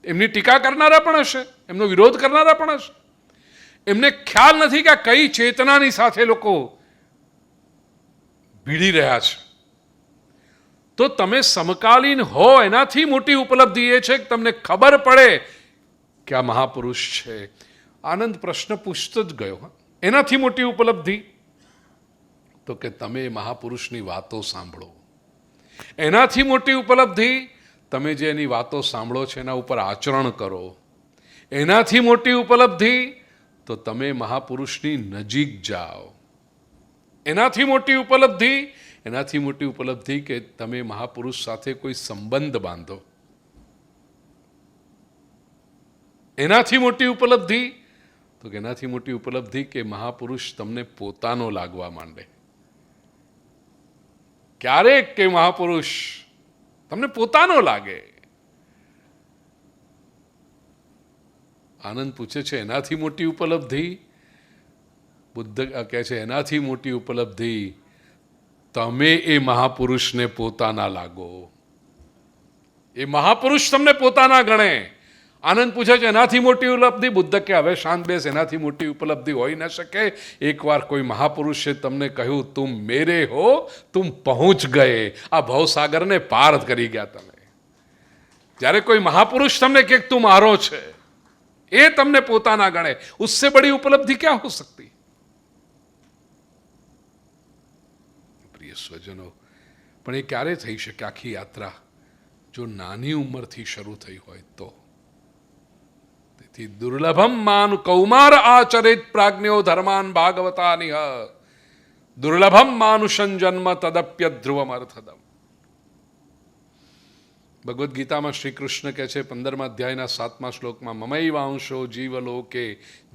એમની ટીકા કરનારા પણ હશે, એમનો વિરોધ કરનારા પણ હશે. એમને ખ્યાલ નથી કે કઈ ચેતનાની સાથે લોકો ભીડી રહ્યા છે. તો તમે સમકાલીન હો, એનાથી મોટી ઉપલબ્ધિ એ છે કે તમને ખબર પડે કે આ મહાપુરુષ છે. આનંદ પ્રશ્ન પૂછતો જ ગયો, એનાથી મોટી ઉપલબ્ધિ? તો કે તમે મહાપુરુષની વાતો સાંભળો. એનાથી મોટી ઉપલબ્ધિ તમે જે એની વાતો સાંભળો છો એના ઉપર આચરણ કરો. એનાથી મોટી ઉપલબ્ધિ તો તમે મહાપુરુષની નજીક જાઓ. એનાથી મોટી ઉપલબ્ધિ કે તમે મહાપુરુષ સાથે કોઈ સંબંધ બાંધો. એનાથી મોટી ઉપલબ્ધિ તો કે એનાથી મોટી ઉપલબ્ધિ કે મહાપુરુષ તમને પોતાનો લાગવા માંડે. ક્યારેક કે મહાપુરુષ તમને પોતાનો લાગે. આનંદ પૂછે છે એનાથી મોટી ઉપલબ્ધિ? બુદ્ધ કહે છે એનાથી મોટી ઉપલબ્ધિ તમે એ મહાપુરુષને પોતાના લાગો. એ મહાપુરુષ તમને પોતાના ગણે. આનંદ પૂછે છે એનાથી મોટી ઉપલબ્ધિ? બુદ્ધ કે હવે શાંત બેસ, એનાથી મોટી ઉપલબ્ધિ હોઈ ન શકે. એકવાર કોઈ મહાપુરુષે તમને કહ્યું તુમ મેરે હો, તુમ પહોંચ ગયે. આ ભવસાગરને પાર કરી ગયા તમે. જ્યારે કોઈ મહાપુરુષ તમને કહે તું મારો છે, એ તમને પોતાના ગણે, उससे बड़ी उपलब्धि क्या हो सकती? પ્રિય સ્વજનો, પણ એ ક્યારે થઈ શકે આખી યાત્રા? જો નાની ઉંમરથી શરૂ થઈ હોય તો. તેથી દુર્લભમ માન કૌમાર આચરિત પ્રાજ્ઞો ધર્માન ભાગવતાનિહ દુર્લભમ માનુષં જન્મ તદપ્ય ધ્રુવમ અર્થદમ. ભગવદ્ ગીતામાં શ્રી કૃષ્ણ કહે છે 15મા અધ્યાયના 7મા શ્લોકમાં મમૈવાંશો જીવલોકે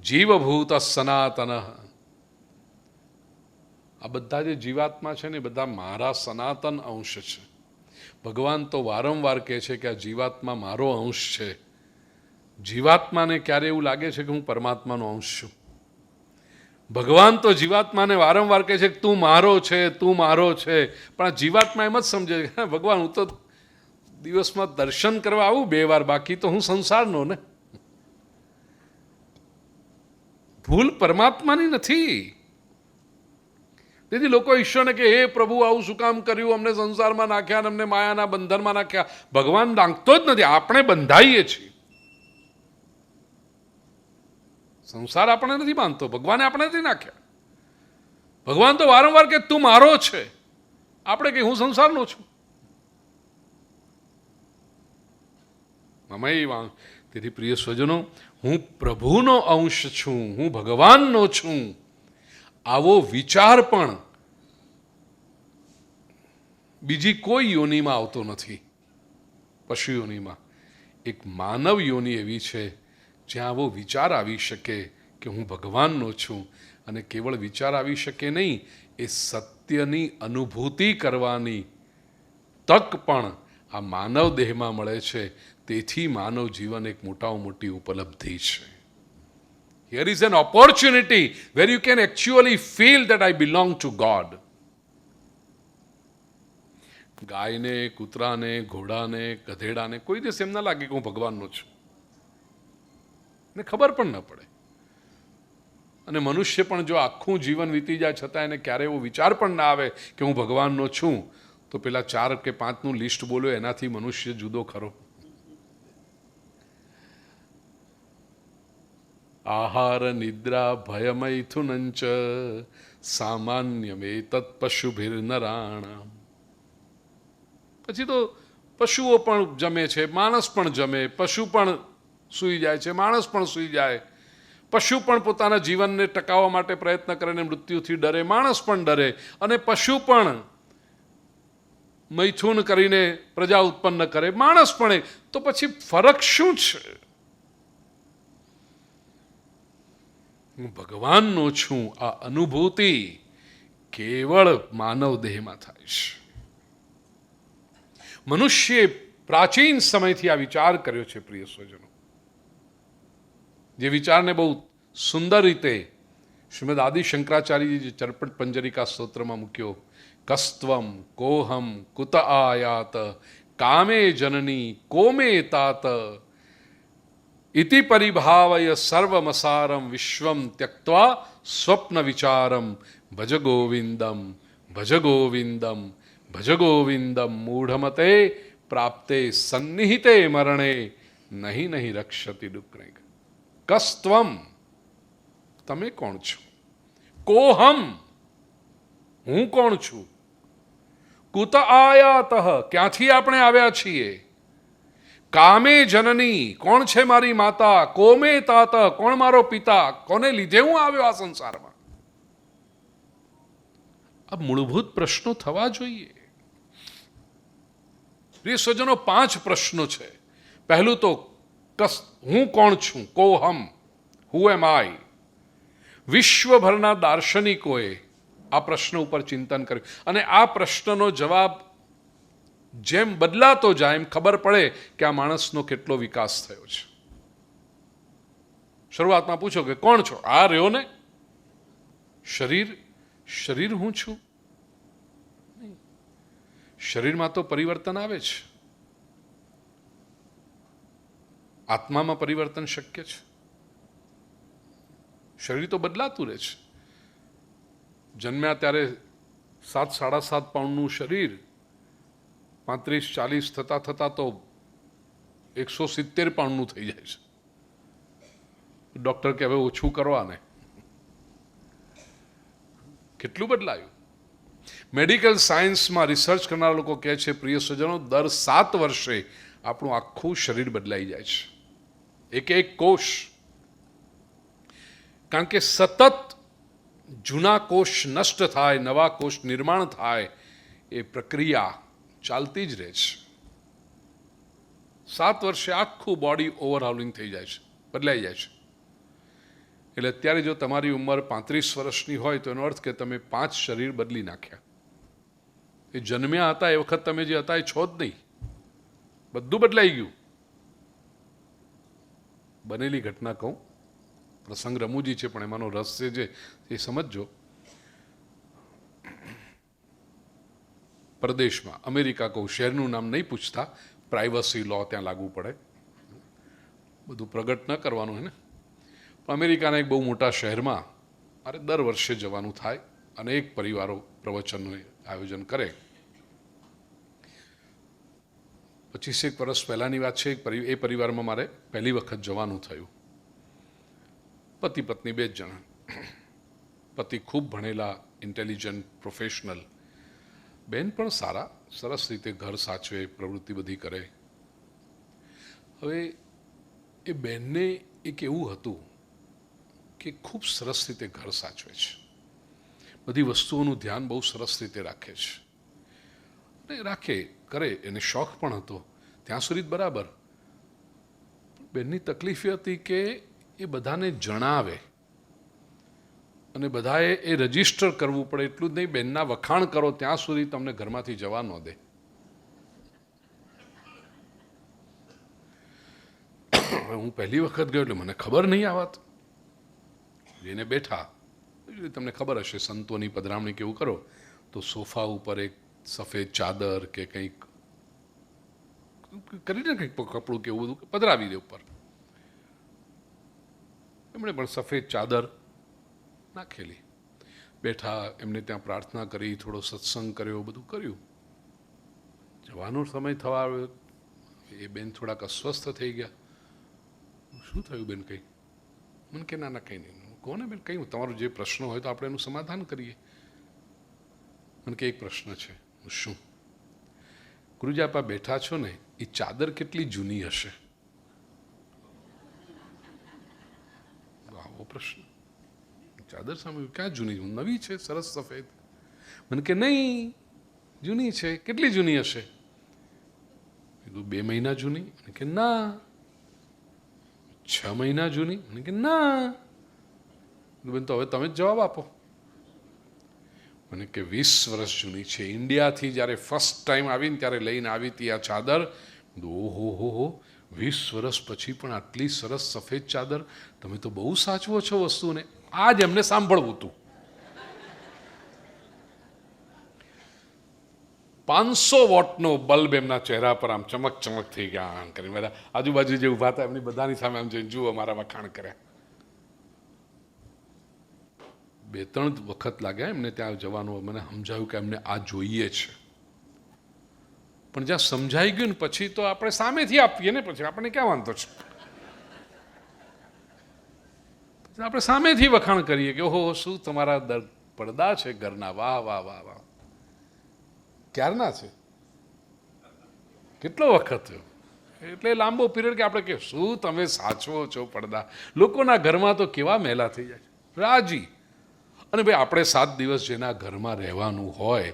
જીવભૂત સનાતન. આ બધા જે જીવાત્મા છે ને એ બધા મારા સનાતન અંશ છે. ભગવાન તો વારંવાર કહે છે કે આ જીવાત્મા મારો અંશ છે. જીવાત્માને ક્યારે એવું લાગે છે કે હું પરમાત્માનો અંશ છું? ભગવાન તો જીવાત્માને વારંવાર કહે છે કે તું મારો છે, તું મારો છે. પણ આ જીવાત્મા એમ જ સમજે છે ભગવાન હું તો દિવસમાં દર્શન કરવા આવું 2 વાર, બાકી તો હું સંસારનો ને. ભૂલ પરમાત્માની નથી. તેથી લોકો ઈશ્વરને કે હે પ્રભુ આવું શું કામ કર્યું, અમને સંસારમાં નાખ્યા અને અમને માયાના બંધનમાં નાખ્યા. ભગવાન ડાંકતો જ નથી, આપણે બંધાઈએ છીએ. સંસાર આપણે નથી બાંધતો, ભગવાને આપણે નથી નાખ્યા. ભગવાન તો વારંવાર કે તું મારો છે, આપણે કે હું સંસારનો છું. મમૈવાં. તેથી પ્રિય સ્વજનો, હું પ્રભુનો અંશ છું, હું ભગવાનનો છું, આવો વિચાર પણ બીજી કોઈ યોનિમાં આવતો નથી. પશુ યોનિમાં એક માનવ યોનિ એવી છે જ્યાં આવો વિચાર આવી શકે કે હું ભગવાનનો છું. અને કેવળ વિચાર આવી શકે નહીં, એ સત્યની અનુભૂતિ કરવાની તક પણ આ માનવ દેહમાં મળે છે. તેથી માનવ જીવન એક મોટામાં મોટી ઉપલબ્ધિ છે. Here is an opportunity where you can actually feel that I belong to God. ગાયને, કૂતરાને, ઘોડાને, ગધેડાને કોઈ દિવસ એમ ના લાગે કે હું ભગવાનનો છું, ને ખબર પણ ન પડે. અને મનુષ્ય પણ જો આખું જીવન વીતી જાય છતાં એને ક્યારે એવો વિચાર પણ ના આવે કે હું ભગવાનનો છું, તો પેલા 4 કે 5નું લિસ્ટ બોલ્યો એનાથી મનુષ્ય જુદો ખરો. આહાર નિદ્રા ભયમૈથુનંચ સામાન્યમેતત્ પશુભિર્નરાણામ. પછી તો પશુઓ પણ જમે છે, માણસ પણ જમે, પશુ પણ સૂઈ જાય છે, માણસ પણ સૂઈ જાય. પશુ પણ પોતાના જીવનને ટકાવવા માટે પ્રયત્ન કરે ને મૃત્યુથી ડરે, માણસ પણ ડરે. અને પશુ પણ મૈથુન કરીને પ્રજા ઉત્પન્ન કરે, માણસ પણ. તો પછી ફરક શું છે? હું ભગવાનનો છું, આ અનુભૂતિ કેવળ માનવ દેહમાં થાય છે. મનુષ્યે પ્રાચીન સમયથી આ વિચાર કર્યો છે પ્રિય સ્વજનો, જે વિચારને બહુ સુંદર રીતે શ્રીમદ આદિ શંકરાચાર્યજી ચરપટ પંજરિકા સ્તોત્રમાં મૂક્યો. કસ્ત્વમ કોહમ કુત આયાત કામે જનની કોમે તાત ઇતિ પરિભાવય સર્વમસારમ વિશ્વમ ત્યક્ત્વા સ્વપ્ન વિચારમ ભજ ગોવિંદમ ભજ ગોવિંદમ ભજ ગોવિંદમ મૂઢમતે પ્રાપ્તે સન્નિહિતે મરણે નહીં નહીં રક્ષતિ ડુક્રે. કસ્ત્વમ, તમે કોણ છો? કોહમ, હું કોણ છું? કુત આયાત, ક્યાંથી આપણે આવ્યા છીએ? કામે જનની, કોણ છે મારી માતા? કોમે તાત, કોણ મારો પિતા? કોને લીધે હું આવ્યો આ સંસારમાં? આ મૂળભૂત પ્રશ્નો થવા જોઈએ. પ્રિય સ્વજનો, 5 પ્રશ્નો છે. પહેલું તો હું કોણ છું? કોહમ, હુ એમ આઈ. વિશ્વભરના દાર્શનિકોએ આ પ્રશ્ન ઉપર ચિંતન કર્યું અને આ પ્રશ્નનો જવાબ જેમ બદલાતો જાય એમ ખબર પડે કે આ માણસનો કેટલો વિકાસ થયો છે. શરૂઆતમાં પૂછો કે કોણ છો? આ રહ્યો ને શરીર. શરીર હું છું? શરીરમાં તો પરિવર્તન આવે છે, આત્મામાં પરિવર્તન શક્ય છે. શરીર તો બદલાતું રહે છે. જન્મ્યા ત્યારે 7-7.5 પાઉન્ડનું શરીર 35-40 થતા થતા તો 170 પાઉન્ડનું થઈ જાય છે. ડૉક્ટર કે હવે ઓછું કરવાને. કેટલું બદલાયું. મેડિકલ સાયન્સમાં રિસર્ચ કરનારા લોકો કહે છે પ્રિય સ્વજનો, દર 7 વર્ષે આપણું આખું શરીર બદલાઈ જાય છે, એક કોષ. કારણ કે સતત જૂના કોષ નષ્ટ થાય, નવા કોષ નિર્માણ થાય, એ પ્રક્રિયા ચાલતી જ રહે છે. 7 વર્ષે આખું બોડી ઓવરહાઉલિંગ થઈ જાય છે, બદલાઈ જાય છે. એટલે અત્યારે જો તમારી ઉંમર 35 વર્ષની હોય તો એનો અર્થ કે તમે 5 શરીર બદલી નાખ્યા. એ જન્મ્યા હતા એ વખત તમે જે હતા એ છો જ નહીં, બધું બદલાઈ ગયું. બનેલી ઘટના કહું, પ્રસંગ રમૂજી છે પણ એમાંનો રસ છે એ સમજજો. પ્રદેશમાં, અમેરિકા કહું, શહેરનું નામ નહીં પૂછતા, પ્રાઇવસી લો ત્યાં લાગુ પડે, બધું પ્રગટ ન કરવાનું હે ને. અમેરિકાના એક બહુ મોટા શહેરમાં મારે દર વર્ષે જવાનું થાય. અનેક પરિવારો પ્રવચનનું આયોજન કરે. 25 વર્ષ પહેલાંની વાત છે. એ પરિવારમાં મારે પહેલી વખત જવાનું થયું. પતિ પત્ની 2 જણા. પતિ ખૂબ ભણેલા, ઇન્ટેલિજન્ટ, પ્રોફેશનલ. બેન પણ સારા, સરસ રીતે ઘર સાચવે, પ્રવૃત્તિ બધી કરે. હવે એ બહેનને એક એવું હતું કે ખૂબ સરસ રીતે ઘર સાચવે છે, બધી વસ્તુઓનું ધ્યાન બહુ સરસ રીતે રાખે છે, અને રાખે કરે, એને શોખ પણ હતો ત્યાં સુધી બરાબર. બહેનની તકલીફ એ હતી કે એ બધાને જણાવે અને બધાએ એ રજીસ્ટર કરવું પડે. એટલું જ નહીં, બહેનના વખાણ કરો ત્યાં સુધી તમને ઘરમાંથી જવા ન દે. હું પહેલી વખત ગયો એટલે મને ખબર નહીં આ વાત. એને બેઠા, તમને ખબર હશે સંતોની પધરામણી કેવું કરો તો સોફા ઉપર એક સફેદ ચાદર કે કંઈક કરીને કંઈક કપડું કે એવું બધું પધરાવી દે ઉપર. એમણે પણ સફેદ ચાદર નાખેલી, બેઠા, એમને ત્યાં પ્રાર્થના કરી, થોડો સત્સંગ કર્યો, બધું કર્યું. જવાનો સમય થવા આવ્યો. એ બેન થોડાક અસ્વસ્થ થઈ ગયા. શું થયું બેન? કંઈ? મને કે ના કંઈ નહીં. કોને બેન? કંઈ તમારો જે પ્રશ્ન હોય તો આપણે એનું સમાધાન કરીએ. મને કે એક પ્રશ્ન છે. શું? ગુરુજી, આપ બેઠા છો ને, એ ચાદર કેટલી જૂની હશે? આવો પ્રશ્ન. ચાદર સામે ક્યાં જૂની? નવી છે, સરસ સફેદ. મને કે નહીં, જૂની છે. કેટલી જૂની હશે? કીધું 2 મહિના જૂની. મને કે ના. 6 મહિના જૂની? મને કે ના. બેન તો હવે તમે જ જવાબ આપો. મને કે 20 વર્ષ જૂની છે. ઇન્ડિયાથી જ્યારે ફર્સ્ટ ટાઈમ આવીને ત્યારે લઈને આવી હતી આ ચાદર. ઓહો હો હો, 20 વર્ષ પછી પણ આટલી સરસ સફેદ ચાદર! તમે તો બહુ સાચવો છો વસ્તુને. આ જ એમને સાંભળવું હતું. 500 વોટનો બલ્બ એમના ચહેરા પર આમ ચમક ચમક થઈ ગયા. આમ કરીને બધા આજુબાજુ જે ઊભા હતા એમની બધાની સામે આમ જોઈને જુઓ મારા વખાણ કર્યા. 2-3 વખત લાગ્યા એમને ત્યાં જવાનું. મને સમજાયું કે એમને આ જોઈએ છે. પણ જ્યાં સમજાઈ ગયું ને પછી તો આપણે સામેથી આપીએ ને, પછી આપણને ક્યાં વાંધો છે? આપણે સામેથી વખાણ કરીએ કે ઓહો, શું તમારા પડદા છે ઘરના! વાહ વાહ વાહ વાહ! ક્યારના છે? કેટલો વખત થયો? એટલે લાંબો પીરિયડ કે આપણે કે શું તમે સાચવો છો પડદા! લોકોના ઘરમાં તો કેવા મેલા થઈ જાય છે, રાજી. અને ભાઈ આપણે 7 દિવસ જેના ઘરમાં રહેવાનું હોય,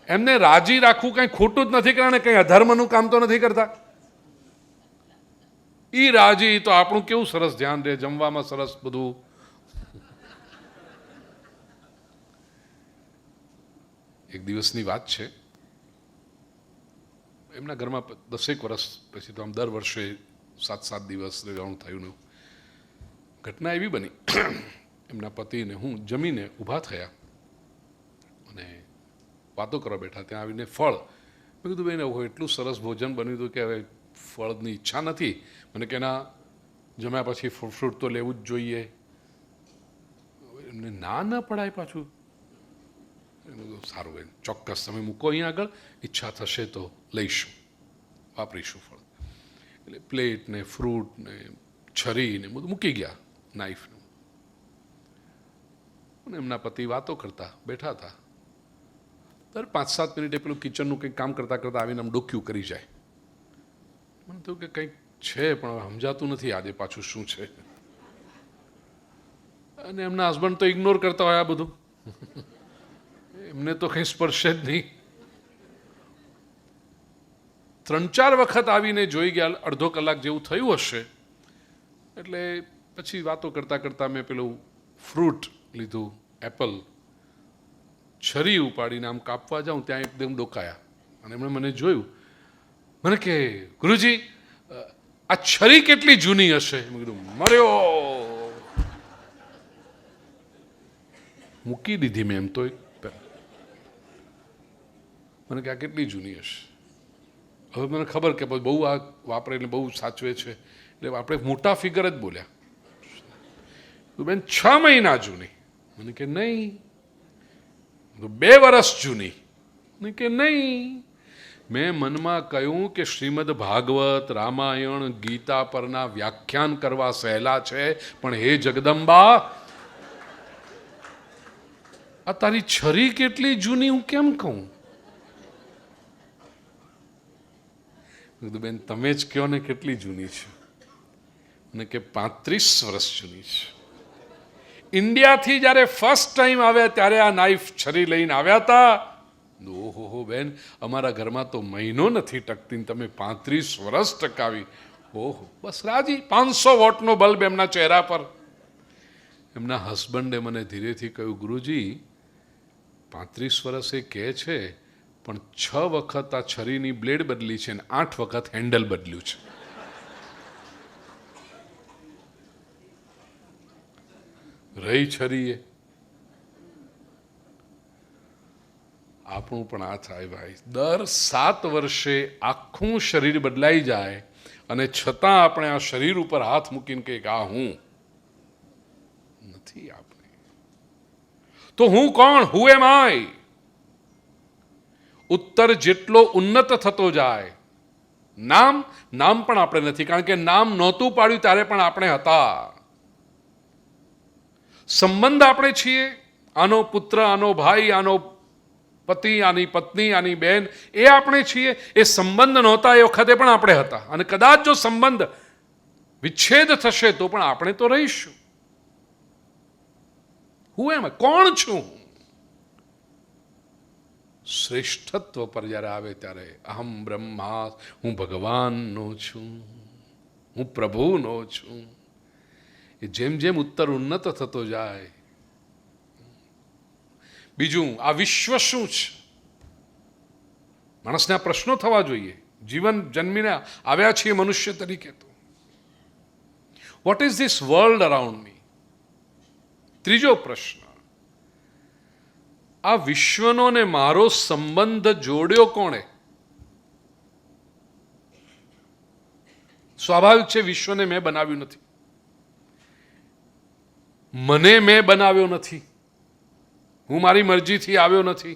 એમને રાજી રાખવું કંઈ ખોટું જ નથી, કારણ કંઈ અધર્મનું કામ તો નથી કરતા. ઈ રાજી તો આપણું કેવું સરસ ધ્યાન રહે, જમવામાં સરસ બધું. એક દિવસની વાત છે, એમના ઘરમાં 10 વર્ષ પછી તો આમ દર વર્ષે 7 દિવસ રહેવાનું થયું ને. ઘટના એવી બની, એમના પતિને હું જમીને ઊભા થયા અને વાતો કરવા બેઠા. ત્યાં આવીને ફળ. મેં કીધું બેન એટલું સરસ ભોજન બન્યું હતું કે હવે ફળની ઈચ્છા નથી. મને કે ના, જમ્યા પછી ફ્રૂટ તો લેવું જ જોઈએ. એમને ના ન પડાય પાછું. સારું બેન, ચોક્કસ તમે મૂકો અહીંયા આગળ, ઈચ્છા થશે તો લઈશું, વાપરીશું ફળ. એટલે પ્લેટ ને ફ્રૂટ ને છરી ને બધું મૂકી ગયા, નાઈફ ને. અને એમના પતિ વાતો કરતા બેઠા હતા. દર 5-7 મિનિટે પેલું કિચનનું કંઈક કામ કરતાં કરતાં આવીને આમ ડોક્યું કરી જાય. મને થયું કે કંઈક છે પણ સમજાતું નથી આજે પાછું શું છે. અને એમના હસબન્ડ તો ઇગ્નોર કરતા હોય આ બધું, એમને તો કંઈ સ્પર્શે જ નહીં. 3-4 વખત આવીને જોઈ ગયા, અડધો કલાક જેવું થયું હશે. એટલે પછી વાતો કરતાં કરતાં મેં પેલું ફ્રૂટ લીધું, એપલ. છરી ઉપાડીને આમ કાપવા જાઉં ત્યાં એકદમ ડોકાયા અને એમણે મને જોયું. મને કે ગુરુજી, આ છરી કેટલી જૂની હશે? મેં કીધું મર્યો. મૂકી દીધી મેં એમ તો. મને કે આ કેટલી જૂની હશે? હવે મને ખબર કે બહુ આ વાપરે એટલે બહુ સાચવે છે, એટલે આપણે મોટા ફિગર જ બોલ્યા. બેન 6 મહિના જૂની? મને કે નહીં. 2 વર્ષ જૂની? મને કે નહીં. મેં મનમાં કહ્યું કે શ્રીમદ ભાગવત, રામાયણ, ગીતા પરના વ્યાખ્યાન કરવા સહેલા છે, પણ હે જગદંબા, આ તારી છરી કેટલી જૂની હું કેમ કહું? કીધું બેન તમે જ કહો ને કેટલી જૂની છે, અને કે 35 વર્ષ જૂની છે. ઇન્ડિયાથી જ્યારે ફર્સ્ટ ટાઈમ આવ્યા ત્યારે આ નાઈફ છરી લઈને આવ્યા હતા. ઓહો બેન, અમારા ઘરમાં તો મહિનો નથી ટકતી, તમે 35 વર્ષ ટકાવી. ઓહો, બસ રાજી. 500 વોટનો બલ્બ એમના ચહેરા પર. એમના હસબન્ડે મને ધીરેથી કહ્યું, ગુરુજી 35 વર્ષ એ કહે છે, પણ 6 વખત આ છરીની બ્લેડ બદલી છે ને 8 વખત હેન્ડલ બદલ્યું છે. રહી છરીએ. આપણું પણ આ થાય ભાઈ, દર 7 વર્ષે આખું શરીર બદલાઈ જાય અને છતાં આપણે આ શરીર ઉપર હાથ મૂકીને કે આ હું નથી. આપણે તો હું કોણ? હુ એમ આઈ? ઉત્તર જેટલો ઉન્નત થતો જાય, નામ પણ આપણે નથી, કારણ કે નામ નહોતું પાડ્યું ત્યારે પણ આપણે હતા. સંબંધ આપણે છીએ, આનો પુત્ર, આનો ભાઈ, આનો પતિ, આની પત્ની, આની બહેન, એ આપણે છીએ. એ સંબંધ નહોતા એ વખતે પણ આપણે હતા, અને કદાચ જો સંબંધ વિચ્છેદ થશે તો પણ આપણે તો રહીશું. હું એમ કોણ છું? શ્રેષ્ઠત્વ પર જ્યારે આવે ત્યારે અહમ બ્રહ્મા, હું ભગવાનનો છું, હું પ્રભુનો છું. એ જેમ જેમ ઉત્તર ઉન્નત થતો જાય. બીજું, આ વિશ્વ શું છે? માણસને આ પ્રશ્નો થવા જોઈએ. જીવન જન્મીને આવ્યા છીએ મનુષ્ય તરીકે, તો what is this world around મી? ત્રીજો પ્રશ્ન, આ વિશ્વનો ને મારો સંબંધ જોડ્યો કોણે? સ્વાભાવિક છે, વિશ્વને મેં બનાવ્યું નથી, મને મેં બનાવ્યો નથી, હું મારી મરજીથી આવ્યો નથી.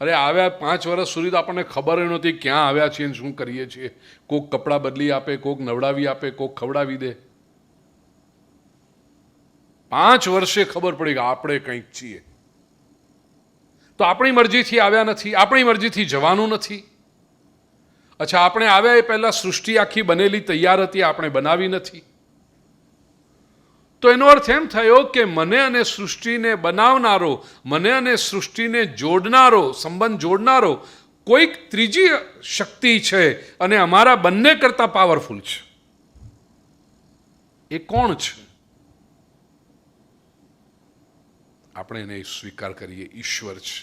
અરે આવ્યા 5 વર્ષ સુધી તો આપણને ખબર નહોતી ક્યાં આવ્યા છીએ, શું કરીએ છીએ. કોક કપડાં બદલી આપે, કોક નવડાવી આપે, કોક ખવડાવી દે. 5 વર્ષે ખબર પડી કે આપણે કંઈક છીએ. તો આપણી મરજીથી આવ્યા નથી, આપણી મરજીથી જવાનું નથી. અચ્છા, આપણે આવ્યા એ પહેલા સૃષ્ટિ આખી બનેલી તૈયાર હતી, આપણે બનાવી નથી. તો એનો અર્થ એમ થયો કે મને અને સૃષ્ટિને બનાવનારો, મને અને સૃષ્ટિને જોડનારો, સંબંધ જોડનારો કોઈક ત્રીજી શક્તિ છે, અને અમારા બંને કરતા પાવરફુલ છે. એ કોણ છે? આપણે એને સ્વીકાર કરીએ, ઈશ્વર છે.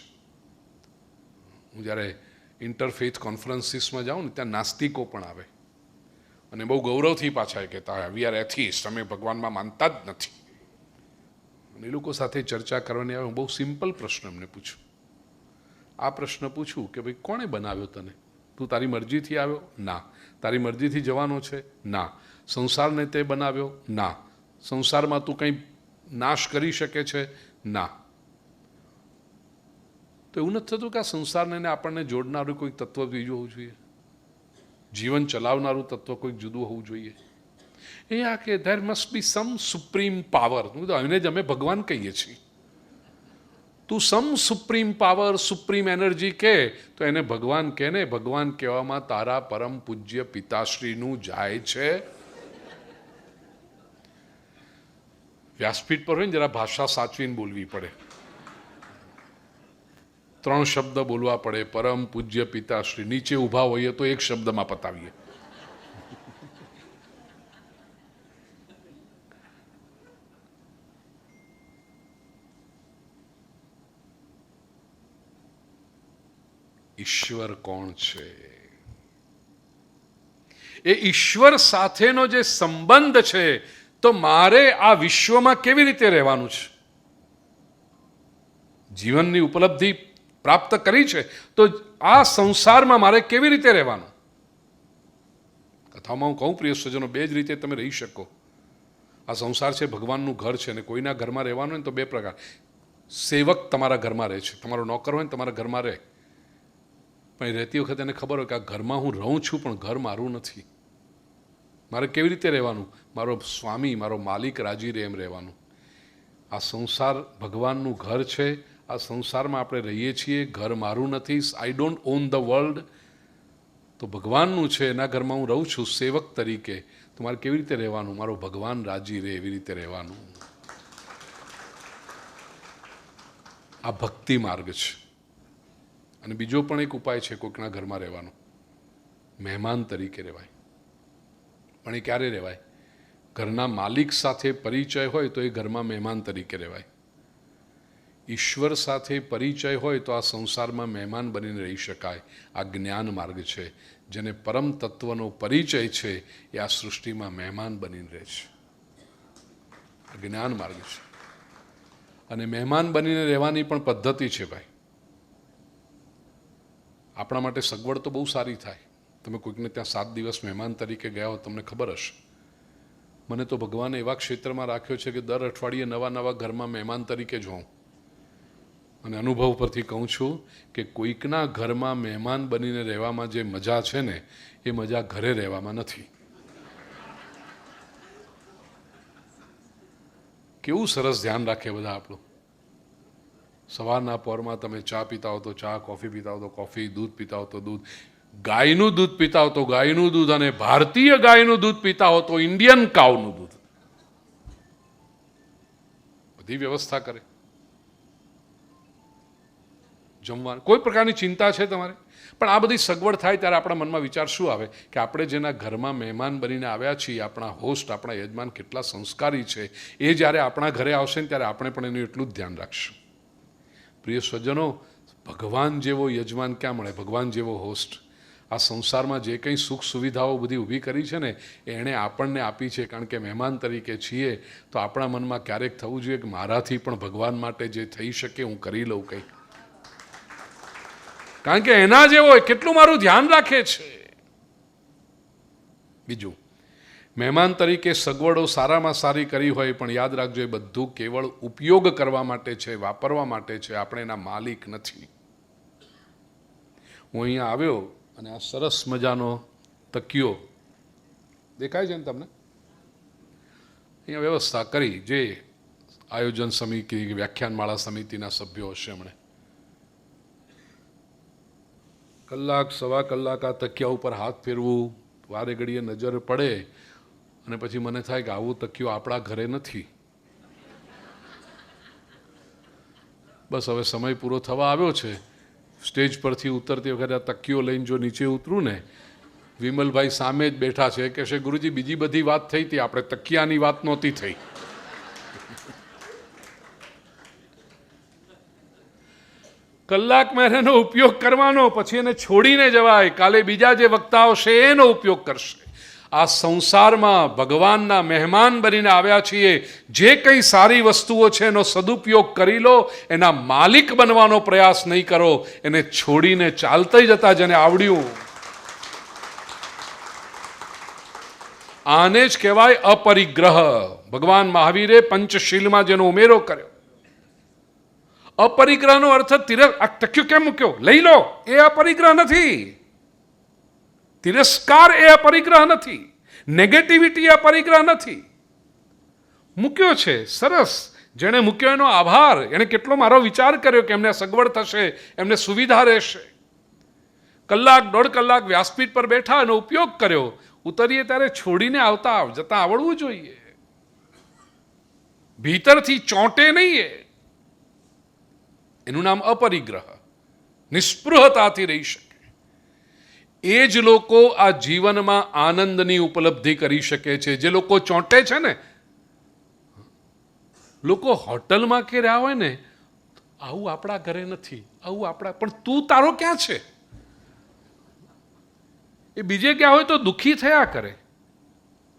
હું જ્યારે ઇન્ટરફેથ કોન્ફરન્સીસમાં જાઉં ને, ત્યાં નાસ્તિકો પણ આવે અને બહુ ગૌરવથી પાછા કહેતા, વી આર એથિસ્ટ, અમે ભગવાનમાં માનતા જ નથી. અને એ લોકો સાથે ચર્ચા કરવાની આવે, હું બહુ સિમ્પલ પ્રશ્ન એમને પૂછું. આ પ્રશ્ન પૂછું કે ભાઈ કોણે બનાવ્યો તને? તું તારી મરજીથી આવ્યો? ના. તારી મરજીથી જવાનો છે? ના. સંસારને તે બનાવ્યો? ના. સંસારમાં તું કંઈ નાશ કરી શકે છે? ના. તો એવું નથી થતું કે આ સંસારને આપણને જોડનારું કોઈક તત્વ બીજું હોવું જોઈએ, જીવન ચલાવનારું તત્વ કોઈક જુદું હોવું જોઈએ. એ આ કે there must be some supreme power. એને જ અમે ભગવાન કહીએ છીએ. તું some supreme power, supreme energy કે તો એને ભગવાન કે ને. ભગવાન કહેવામાં તારા પરમ પૂજ્ય પિતાશ્રીનું જાય છે. વ્યાસપીઠ પર હોય ને જરા ભાષા સાચવીને બોલવી પડે. 3 શબ્દ બોલવા પડે, પરમ પૂજ્ય પિતાશ્રી. નીચે ઊભા હોઈએ તો 1 શબ્દમાં પતાવીએ. ઈશ્વર કોણ છે? એ ઈશ્વર સાથેનો જે સંબંધ છે, તો મારે આ વિશ્વમાં કેવી રીતે રહેવાનું છે? જીવનની ઉપલબ્ધિ પ્રાપ્ત કરી છે, તો આ સંસારમાં મારે કેવી રીતે રહેવાનું? કથામાં હું કહું, પ્રિય સ્વજનો, 2 જ રીતે તમે રહી શકો. આ સંસાર છે, ભગવાનનું ઘર છે, અને કોઈના ઘરમાં રહેવાનું હોય ને તો 2 પ્રકાર. સેવક તમારા ઘરમાં રહે છે, તમારો નોકર હોય ને તમારા ઘરમાં રહે, પણ એ રહેતી વખતે એને ખબર હોય કે આ ઘરમાં હું રહું છું, પણ ઘર મારું નથી. મારે કેવી રીતે રહેવાનું? મારો સ્વામી, મારો માલિક રાજી રહે એમ રહેવાનું. આ સંસાર ભગવાનનું ઘર છે. આ સંસારમાં આપણે રહીએ છીએ, ઘર મારું નથી. I don't on the world. તો ભગવાનનું છે, એના ઘરમાં હું રહું છું સેવક તરીકે, તો મારે કેવી રીતે રહેવાનું? મારો ભગવાન રાજી રહે એવી રીતે રહેવાનું. આ ભક્તિ માર્ગ છે. અને બીજો પણ એક ઉપાય છે કોઈકના ઘરમાં રહેવાનો, મહેમાન તરીકે રહેવાય. પણ એ ક્યારે રહેવાય? ઘરના માલિક સાથે પરિચય હોય તો એ ઘરમાં મહેમાન તરીકે રહેવાય. ઈશ્વર સાથે પરિચય હોય તો આ સંસારમાં મહેમાન બનીને રહી શકાય. આ જ્ઞાન માર્ગ છે. જેને પરમ તત્વનો પરિચય છે એ આ સૃષ્ટિમાં મહેમાન બનીને રહે છે. આ જ્ઞાન માર્ગ છે. અને મહેમાન બનીને રહેવાની પણ પદ્ધતિ છે ભાઈ. આપણા માટે સગવડ તો બહુ સારી થાય. તમે કોઈકને ત્યાં 7 દિવસ મહેમાન તરીકે ગયા હો, તમને ખબર હશે. મને તો ભગવાને એવા ક્ષેત્રમાં રાખ્યો છે કે દર અઠવાડિયે નવા નવા ઘરમાં મહેમાન તરીકે જ હોઉં. અને અનુભવ પરથી કહું છું કે કોઈકના ઘરમાં મહેમાન બનીને રહેવામાં જે મજા છે ને, એ મજા ઘરે રહેવામાં નથી. કેવું સરસ ધ્યાન રાખે બધા આપણું. સવારના પહોરમાં તમે ચા પીતા હો તો ચા, કોફી પીતા હો તો કોફી, દૂધ પીતા હો તો દૂધ, ગાયનું દૂધ પીતા હો તો ગાયનું દૂધ, અને ભારતીય ગાયનું દૂધ પીતા હો તો ઇન્ડિયન કાઉનું દૂધ. બધી વ્યવસ્થા કરે. જમવાનું કોઈ પ્રકારની ચિંતા છે તમારે? પણ આ બધી સગવડ થાય ત્યારે આપણા મનમાં વિચાર શું આવે કે આપણે જેના ઘરમાં મહેમાન બનીને આવ્યા છીએ, આપણા હોસ્ટ, આપણા યજમાન કેટલા સંસ્કારી છે. એ જ્યારે આપણા ઘરે આવશે ને ત્યારે આપણે પણ એનું એટલું જ ધ્યાન રાખશું. પ્રિય સ્વજનો, ભગવાન જેવો યજમાન ક્યાં મળે? ભગવાન જેવો હોસ્ટ. આ સંસારમાં જે કંઈ સુખ સુવિધાઓ બધી ઊભી કરી છે ને, એણે આપણને આપી છે. કારણ કે મહેમાન તરીકે છીએ તો આપણા મનમાં ક્યારેક થવું જોઈએ કે મારાથી પણ ભગવાન માટે જે થઈ શકે હું કરી લઉં કંઈક. કારણ કે એના જેવો કેટલું મારું ધ્યાન રાખે છે. બીજું, મહેમાન તરીકે સગવડો સારામાં સારી કરી હોય, પણ યાદ રાખજો એ બધું કેવળ ઉપયોગ કરવા માટે છે, વાપરવા માટે છે. આપણે એના માલિક નથી. હું અહીંયા આવ્યો અને આ સરસ મજાનો તકિયો દેખાય છે ને તમને? અહીંયા વ્યવસ્થા કરી જે આયોજન સમિતિ, વ્યાખ્યાનમાળા સમિતિના સભ્યો હશે એમણે કલાક સવા કલાક આ તકિયા ઉપર હાથ ફેરવું, વારે ઘડીએ નજર પડે, અને પછી મને થાય કે આવું તકિયો આપણા ઘરે નથી. બસ હવે સમય પૂરો થવા આવ્યો છે. સ્ટેજ પરથી ઉતરતી વખતે આ તકિયો લઈને જો નીચે ઉતરું ને, વિમલભાઈ સામે જ બેઠા છે, કે છે ગુરુજી બીજી બધી વાત થઈ હતી, આપણે તકિયાની વાત નહોતી થઈ. કલાકમાં એનો ઉપયોગ કરવાનો, પછી એને છોડીને જવાય. કાલે બીજા જે વક્તાઓ છે એનો ઉપયોગ કરશે. આ સંસારમાં ભગવાનના મહેમાન બનીને આવ્યા છીએ. જે કંઈ સારી વસ્તુઓ છે એનો સદુપયોગ કરી લો. એના માલિક બનવાનો પ્રયાસ નહીં કરો. એને છોડીને ચાલતા જતા જેને આવડ્યું, આને જ કહેવાય અપરિગ્રહ. ભગવાન મહાવીરે પંચશીલમાં જેનો ઉમેરો કર્યો. અપરિગ્રહનો અર્થ આ તકિયો કેમ મૂક્યો? લઈ લો, એ અપરિગ્રહ નથી. તિરસ્કાર એ અપરિગ્રહ નથી. નેગેટિવિટી એ અપરિગ્રહ નથી. મૂક્યો છે, સરસ. જેણે મૂક્યો એનો આભાર. એણે કેટલો મારો વિચાર કર્યો કે એમને સગવડ થશે, એમને સુવિધા રહેશે. કલાક 1.5 કલાક વ્યાસપીઠ પર બેઠા, એનો ઉપયોગ કર્યો. ઉતરીએ ત્યારે છોડીને જતા આવડવું જોઈએ. ભીતરથી ચોંટે નહીં. એનું નામ અપરિગ્રહ. નિસ્પૃહતાથી રહી શકે. એ જ લોકો આ જીવનમાં આનંદની ઉપલબ્ધિ કરી શકે છે. જે લોકો ચોંટે છે ને, લોકો હોટલમાં કે રહ્યા હોય ને, આવું આપણા ઘરે નથી, આવું આપણા, પણ તું તારો ક્યાં છે? એ બીજે ક્યાં હોય તો દુઃખી થયા કરે.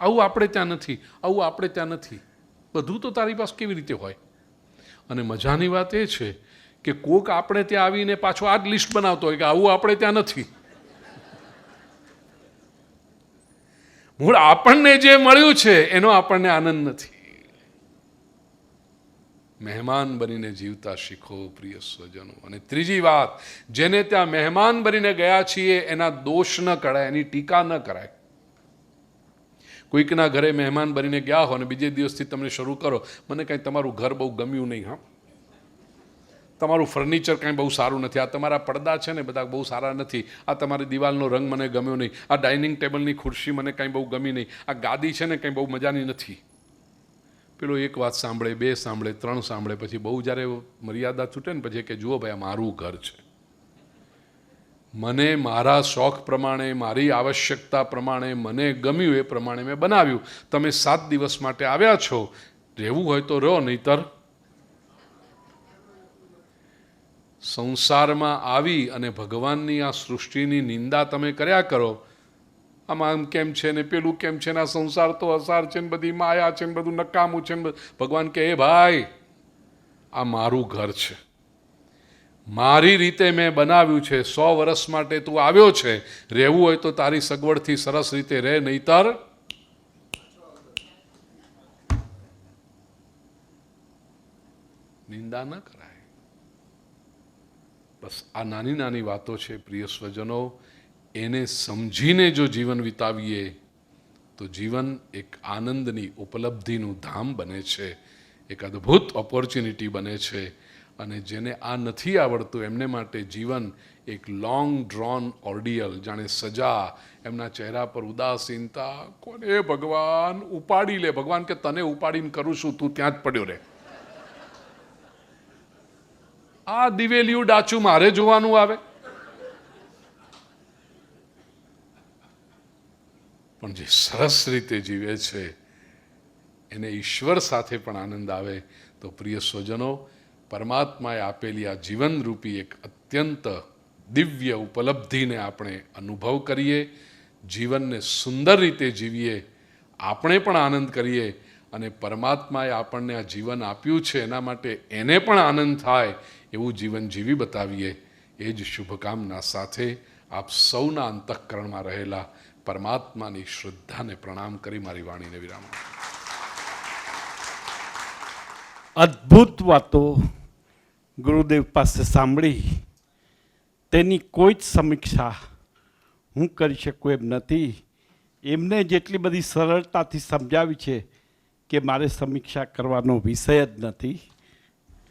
આવું આપણે ત્યાં નથી, આવું આપણે ત્યાં નથી. બધું તો તારી પાસે કેવી રીતે હોય? અને મજાની વાત એ છે કે કોક આપણે ત્યાં આવીને પાછો આ જ લિસ્ટ બનાવતો હોય કે આવું આપણે ત્યાં નથી. મૂળ આપણને જે મળ્યું છે એનો આપણને આનંદ નથી. મહેમાન બનીને જીવતા શીખો પ્રિય સ્વજનો. અને ત્રીજી વાત, જેને ત્યાં મહેમાન બનીને ગયા છીએ એના દોષ ન કરાય, એની ટીકા ન કરાય. કોઈકના ઘરે મહેમાન બનીને ગયા હો અને બીજે દિવસથી તમને શરૂ કરો, મને કાંઈ તમારું ઘર બહુ ગમ્યું નહીં, હા, તમારું ફર્નિચર કાંઈ બહુ સારું નથી, આ તમારા પડદા છે ને બધા બહુ સારા નથી, આ તમારી દિવાલનો રંગ મને ગમ્યો નહીં, આ ડાઇનિંગ ટેબલની ખુરશી મને કાંઈ બહુ ગમી નહીં, આ ગાદી છે ને કંઈ બહુ મજાની નથી. પેલો એક વાત સાંભળે, બે સાંભળે, ત્રણ સાંભળે, પછી બહુ જ્યારે મર્યાદા છૂટે ને પછી કે જુઓ ભાઈ આ મારું ઘર છે, મને મારા શોખ પ્રમાણે, મારી આવશ્યકતા પ્રમાણે, મને ગમ્યું એ પ્રમાણે મેં બનાવ્યું. તમે 7 દિવસ માટે આવ્યા છો, રહેવું હોય તો રહો, નહીતર સંસારમાં આવી અને ભગવાનની આ સૃષ્ટિની નિંદા તમે કર્યા કરો, આમાં આમ કેમ છે ને પેલું કેમ છે ને આ સંસાર તો અસાર છે ને બધી માયા છે ને બધું નકામું છે ને ભગવાન કહે એ ભાઈ આ મારું ઘર છે, મારી રીતે મેં બનાવ્યું છે, 100 વર્ષ માટે તું આવ્યો છે, રહેવું હોય તો તારી સગવડથી સરસ રીતે રહે, નહીતર નિંદા ન કરાય. બસ આ નાની નાની વાતો છે પ્રિય સ્વજનો, એને સમજીને જો જીવન વિતાવીએ તો જીવન એક આનંદની ઉપલબ્ધિનું ધામ બને છે, એક અદ્ભુત ઓપોર્ચ્યુનિટી બને છે. અને જેને આ નથી આવડતું એમને માટે જીવન એક લોંગ ડ્રોન ઓર્ડિયલ, જાણે સજા. એમના ચહેરા પર ઉદાસીનતા, કોને ભગવાન ઉપાડી લે, ભગવાન કે તને ઉપાડીને કરું છું, તું ત્યાં જ પડ્યો રહે. આ દિવેલિયું ડાચું મારે જોવાનું આવે? પણ જે સરસ રીતે જીવે છે એને ઈશ્વર સાથે પણ આનંદ આવે. તો પ્રિય સ્વજનો, પરમાત્માએ આપેલી આ જીવનરૂપી એક અત્યંત દિવ્ય ઉપલબ્ધિને આપણે અનુભવ કરીએ, જીવનને સુંદર રીતે જીવીએ, આપણે પણ આનંદ કરીએ અને પરમાત્માએ આપણને આ જીવન આપ્યું છે એના માટે એને પણ આનંદ થાય એવું જીવન જીવી બતાવીએ. એ જ શુભકામના સાથે આપ સૌના અંતઃકરણમાં રહેલા પરમાત્માની શ્રદ્ધાને પ્રણામ કરી મારી વાણીને વિરામ. અદ્ભુત વાતો ગુરુદેવ પાસે સાંભળી, તેની કોઈ જ સમીક્ષા હું કરી શકું એમ નથી. એમને જેટલી બધી સરળતાથી સમજાવી છે કે મારે સમીક્ષા કરવાનો વિષય જ નથી.